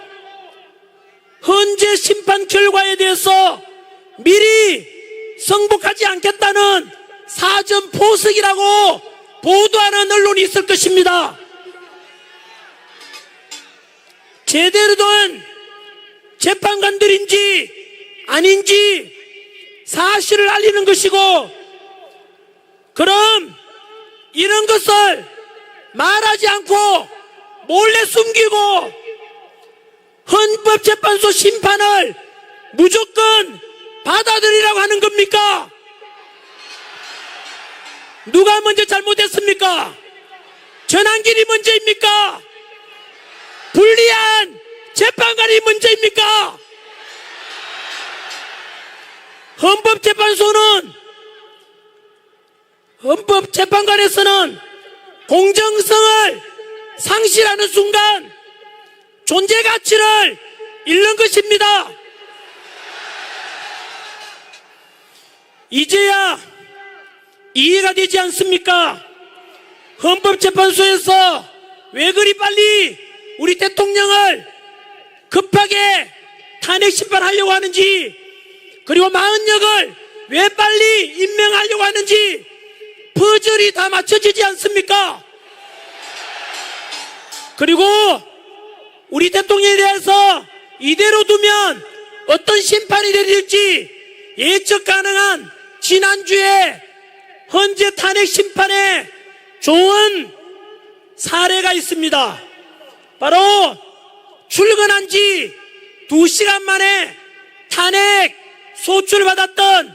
헌재 심판 결과에 대해서 미리 승복하지 않겠다는 사전 포석이라고 보도하는 언론이 있을 것입니다. 제대로 된 재판관들인지 아닌지 사실을 알리는 것이고, 그럼 이런 것을 말하지 않고 몰래 숨기고 헌법재판소 심판을 무조건 받아들이라고 하는 겁니까? 누가 먼저 잘못했습니까? 전환길이 먼저입니까? 불리한 재판관이 먼저입니까? 헌법재판관에서는 공정성을 상실하는 순간 존재 가치를 잃는 것입니다. 이제야 이해가 되지 않습니까? 헌법재판소에서 왜 그리 빨리 우리 대통령을 급하게 탄핵 심판하려고 하는지, 그리고 마은혁을 왜 빨리 임명하려고 하는지 퍼즐이 다 맞춰지지 않습니까? 그리고 우리 대통령에 대해서 이대로 두면 어떤 심판이 내릴지 예측 가능한 지난주에 헌재 탄핵 심판에 좋은 사례가 있습니다. 바로 출근한 지 2시간 만에 탄핵 소출받았던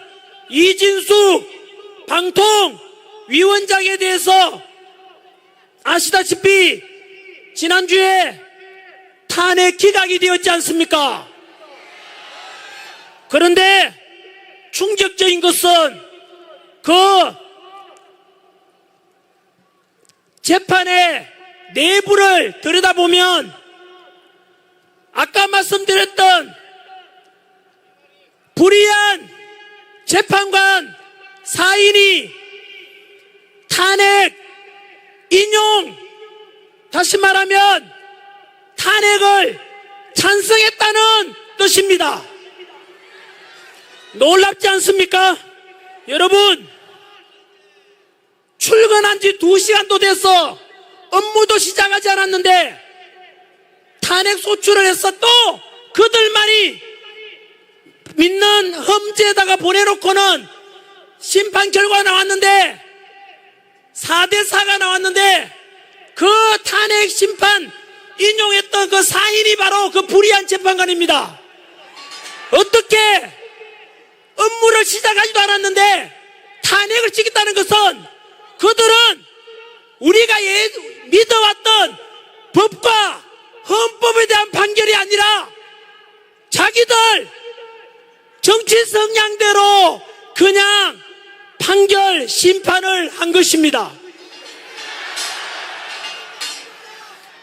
이진숙 방통위원장에 대해서 아시다시피 지난주에 탄핵 기각이 되었지 않습니까? 그런데 충격적인 것은 그 재판의 내부를 들여다보면 아까 말씀드렸던 불의한 재판관 4인이 탄핵 인용, 다시 말하면 탄핵을 찬성했다는 뜻입니다. 놀랍지 않습니까? 여러분, 출근한 지 2시간도 돼서 업무도 시작하지 않았는데 탄핵 소추를 해서 또 그들만이 믿는 험지에다가 보내놓고는 심판 결과가 나왔는데 4대4가 나왔는데 그 탄핵 심판 인용했던 그 4인이 바로 그 불의한 재판관입니다. 어떻게 업무를 시작하지도 않았는데 탄핵을 찍겠다는 것은 그들은 우리가 믿어왔던 법과 헌법에 대한 판결이 아니라 자기들 정치 성향대로 그냥 판결 심판을 한 것입니다.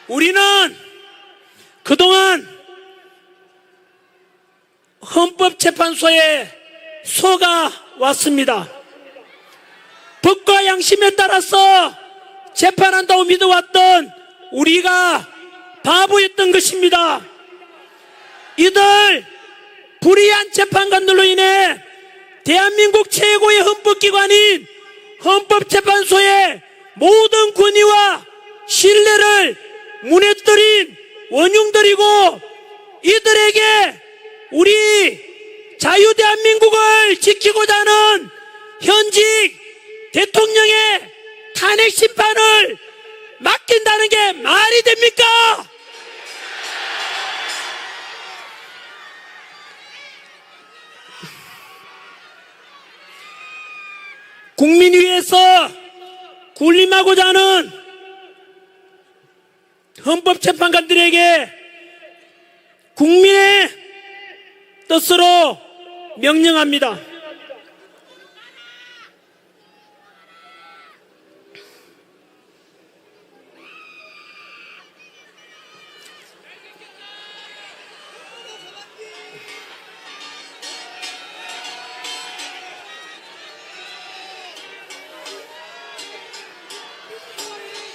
우리는 그동안 헌법재판소에 속아왔습니다. 법과 양심에 따라서 재판한다고 믿어왔던 우리가 바보였던 것입니다. 이들 불의한 재판관들로 인해 대한민국 최고의 헌법기관인 헌법재판소의 모든 권위와 신뢰를 무너뜨린 원흉들이고 이들에게 우리 자유대한민국을 지키고자 하는 현직 대통령의 탄핵 심판을 맡긴다는 게 말이 됩니까? 국민 위해서 군림하고자 하는 헌법재판관들에게 국민의 뜻으로 명령합니다.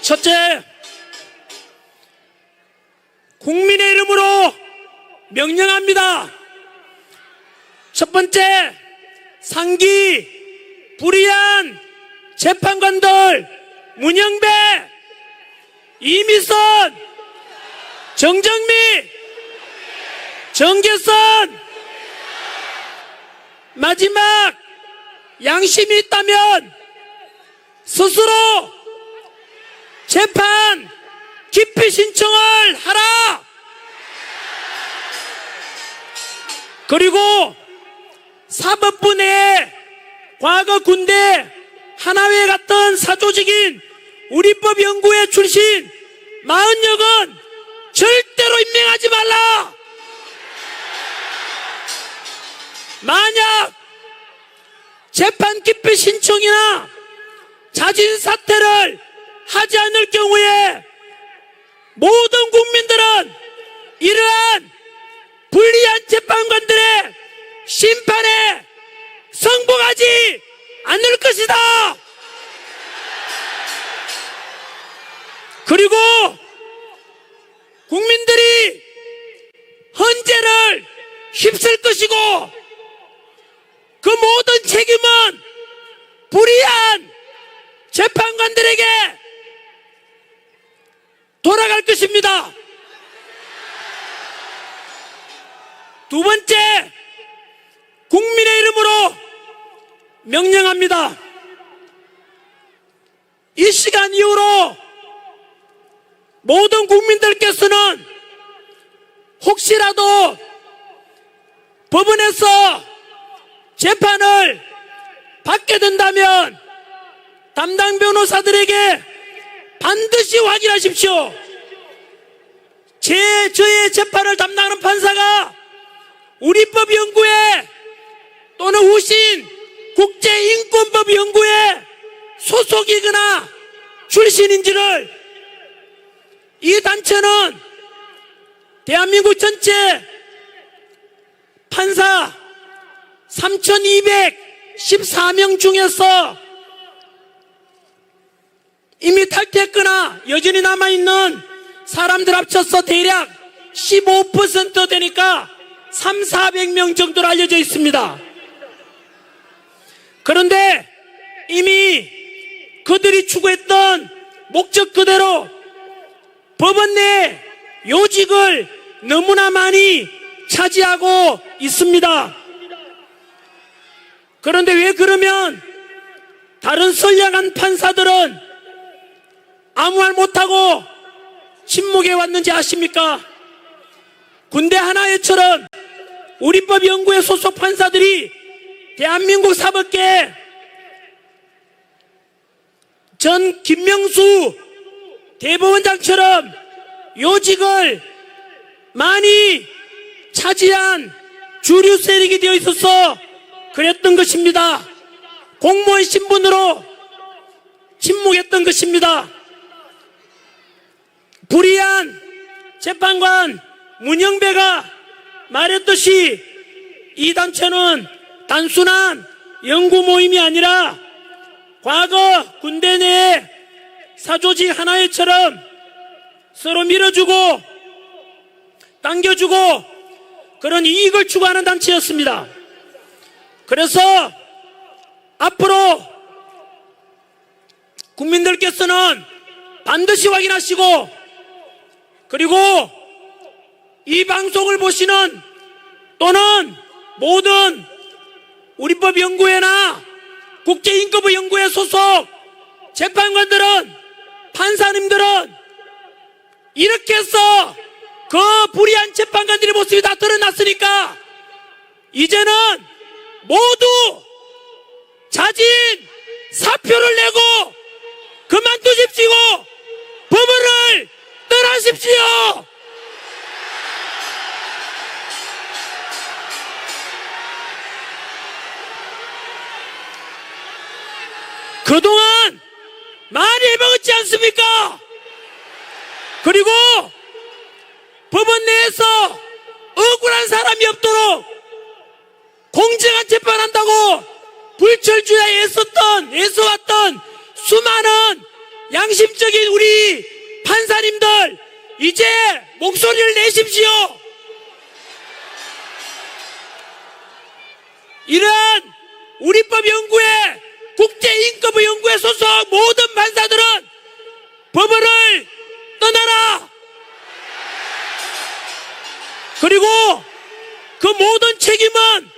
첫째, 국민의 이름으로 명령합니다. 첫 번째, 상기 불의한 재판관들 문영배, 이미선, 정정미, 정계선, 마지막 양심이 있다면 스스로 재판 기피 신청을 하라. 그리고 사법부 내에 과거 군대 하나회 같은 사조직인 우리법연구회 출신 40여건 절대로 임명하지 말라. 만약 재판 기피 신청이나 자진 사퇴를 하지 않을 경우에 모든 국민들은 이러한 불리한 재판관들의 심판에 승복하지 않을 것이다. 그리고 국민들이 헌재를 휩쓸 것이고 그 모든 책임은 불의한 재판관들에게 돌아갈 것입니다. 두 번째, 국민의 이름으로 명령합니다. 이 시간 이후로 모든 국민들께서는 혹시라도 법원에서 재판을 받게 된다면 담당 변호사들에게 반드시 확인하십시오. 저의 재판을 담당하는 판사가 우리법연구회 또는 후신 국제인권법연구회 소속이거나 출신인지를, 이 단체는 대한민국 전체 판사 3,214명 중에서 이미 탈퇴했거나 여전히 남아있는 사람들 합쳐서 대략 15% 되니까 3,400명 정도로 알려져 있습니다. 그런데 이미 그들이 추구했던 목적 그대로 법원 내 요직을 너무나 많이 차지하고 있습니다. 그런데 왜 그러면 다른 선량한 판사들은 아무 말 못하고 침묵해 왔는지 아십니까? 군대 하나회처럼 우리법연구회 소속 판사들이 대한민국 사법계 전 김명수 대법원장처럼 요직을 많이 차지한 주류 세력이 되어 있어서 그랬던 것입니다. 공무원 신분으로 침묵했던 것입니다. 불의한 재판관 문영배가 말했듯이 이 단체는 단순한 연구 모임이 아니라 과거 군대 내 사조직 하나회처럼 서로 밀어주고 당겨주고 그런 이익을 추구하는 단체였습니다. 그래서 앞으로 국민들께서는 반드시 확인하시고, 그리고 이 방송을 보시는 또는 모든 우리법연구회나 국제인권연구회 소속 재판관들은, 판사님들은 이렇게 해서 그 불의한 재판관들의 모습이 다 드러났으니까 이제는 모두 자진 사표를 내고 그만두십시오. 법원을 떠나십시오. 그동안 많이 해먹었지 않습니까? 그리고 법원 내에서 억울한 사람이 없도록 공정한 재판한다고 불철주야에 애써왔던 수많은 양심적인 우리 판사님들, 이제 목소리를 내십시오. 이런 우리법연구회, 국제인권연구회 소속 모든 판사들은 법원을 떠나라. 그리고 그 모든 책임은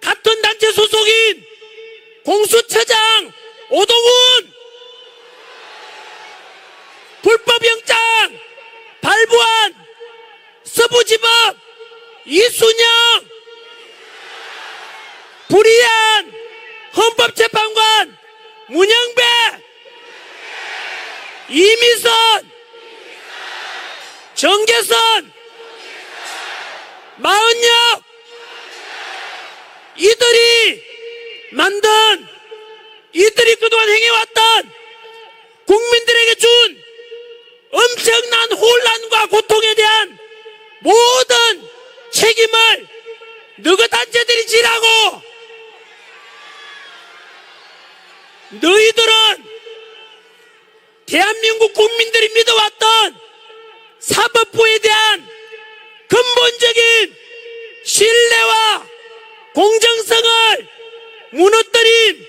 같은 단체 소속인 공수처장 오동훈, 불법영장 발부한 서부지법 이순영, 불의한 헌법재판관 문영배, 이미선, 정계선, 마은혁, 이들이 그동안 행해왔던 국민들에게 준 엄청난 혼란과 고통에 대한 모든 책임을 너희 단체들이 지라고. 너희들은 대한민국 국민들이 믿어왔던 사법부에 대한 근본적인 신뢰와 공정성을 무너뜨린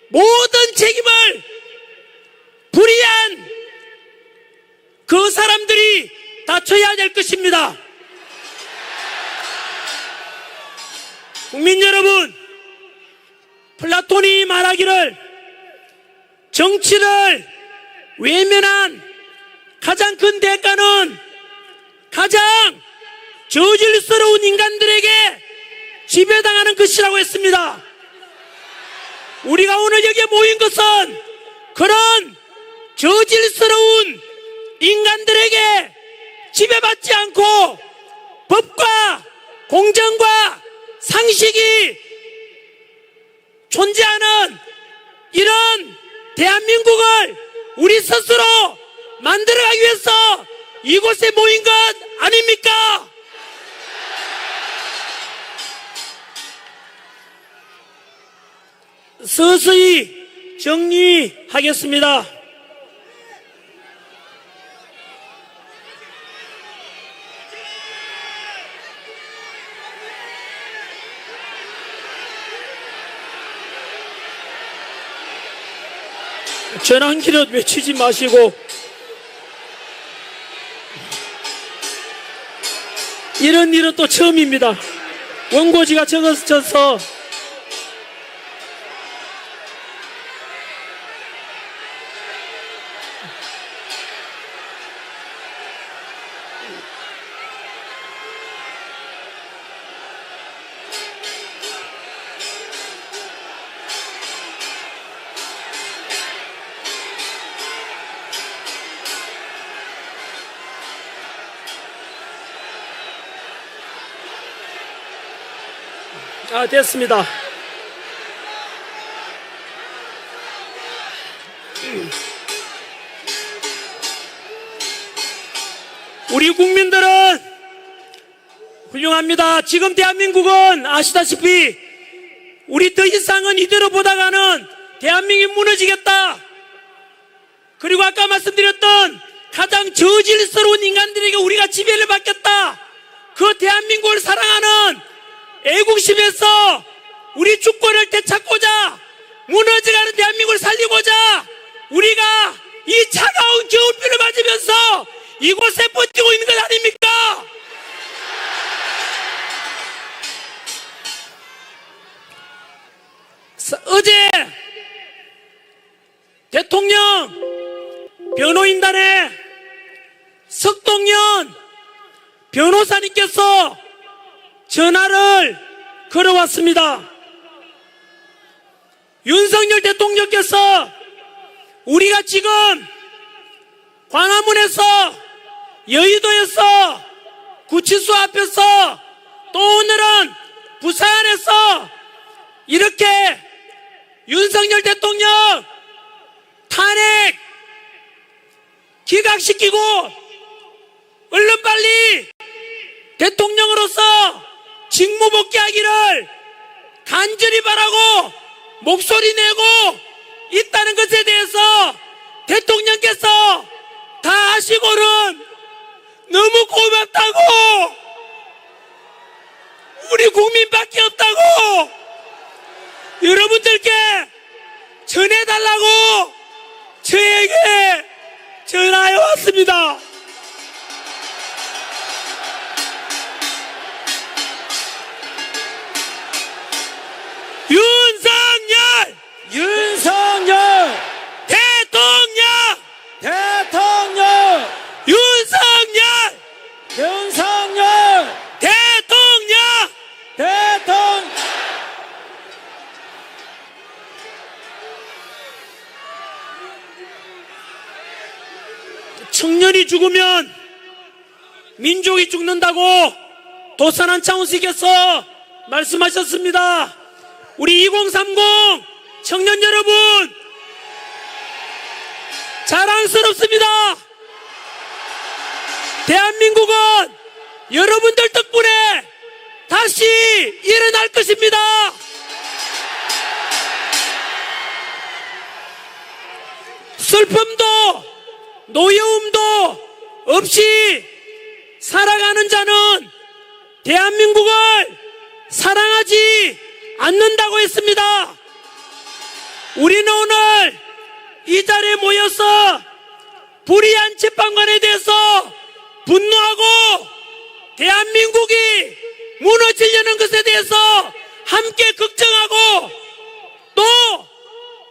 모든 책임을 불의한 그 사람들이 다 져야 될 것입니다. 국민 여러분, 플라톤이 말하기를 정치를 외면한 가장 큰 대가는 가장 저질스러운 인간들에게 지배당하는 것이라고 했습니다. 우리가 오늘 여기에 모인 것은 그런 저질스러운 인간들에게 지배받지 않고 법과 공정과 상식이 존재하는 이런 대한민국을 우리 스스로 만들어가기 위해서 이곳에 모인 것 아닙니까? 서서히 정리하겠습니다. 전한 길을 외치지 마시고 이런 일은 또 처음입니다. 원고지가 적어져서 됐습니다. 우리 국민들은 훌륭합니다. 지금 대한민국은 아시다시피 우리 더 이상은 이대로 보다가는 대한민국이 무너지겠다. 그리고 아까 말씀드렸던 가장 저질스러운 인간들에게 우리가 지배를 받겠다. 그 대한민국을 사랑하는 애국심에서 우리 주권을 되찾고자 무너져가는 대한민국을 살리고자 우리가 이 차가운 겨울비를 맞으면서 이곳에 버티고 있는 것 아닙니까? 어제 대통령 변호인단에 석동현 변호사님께서 전화를 걸어왔습니다. 윤석열 대통령께서 우리가 지금 광화문에서, 여의도에서, 구치소 앞에서, 또 오늘은 부산에서 이렇게 윤석열 대통령 탄핵 기각시키고 얼른 빨리 대통령으로서 직무 복귀하기를 간절히 바라고 목소리 내고 있다는 것에 대해서 대통령께서 다 아시고는 너무 고맙다고, 우리 국민밖에 없다고 여러분들께 전해달라고 저에게 전화해 왔습니다. 윤석열 대통령 윤석열 대통령 청년이 죽으면 민족이 죽는다고 도산한 차원씨께서 말씀하셨습니다. 우리 2030 청년 여러분, 자랑스럽습니다. 대한민국은 여러분들 덕분에 다시 일어날 것입니다. 슬픔도 노여움도 없이 살아가는 자는 대한민국을 사랑하지 않는다고 했습니다. 우리는 오늘 이 자리에 모여서 불의한 재판관에 대해서 분노하고 대한민국이 무너지려는 것에 대해서 함께 걱정하고 또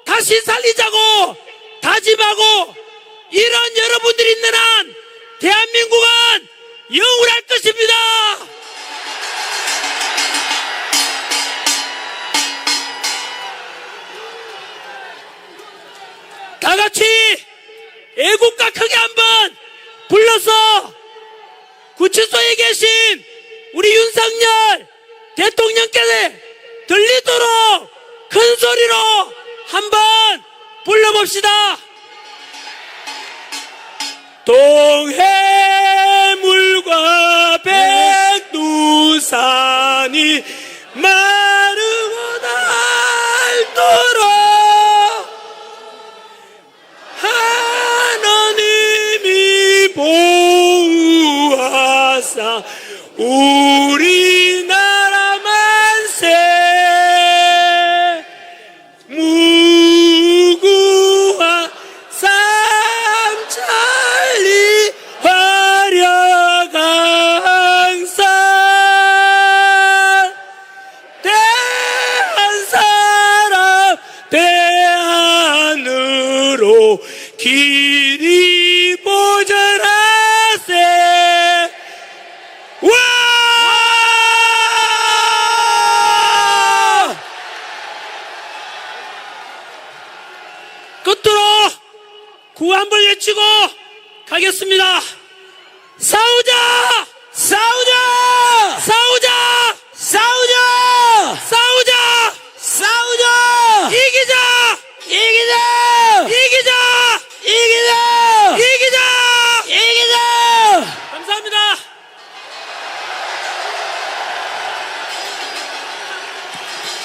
다시 살리자고 다짐하고, 이런 여러분들이 있는 한 대한민국은 영원할 것입니다. 다 같이 애국가 크게 한번 불러서 구치소에 계신 우리 윤석열 대통령께서 들리도록 큰 소리로 한번 불러봅시다. 동해물과 백두산이 마르고 닳도록 하나님이 보호하사 우리나라 만세, 무구와 삼천리 화려강산, 대한 사람 대안으로 길이 보전하세. 와! 끝으로 구한번 외치고 가겠습니다. 싸우자! 싸우자!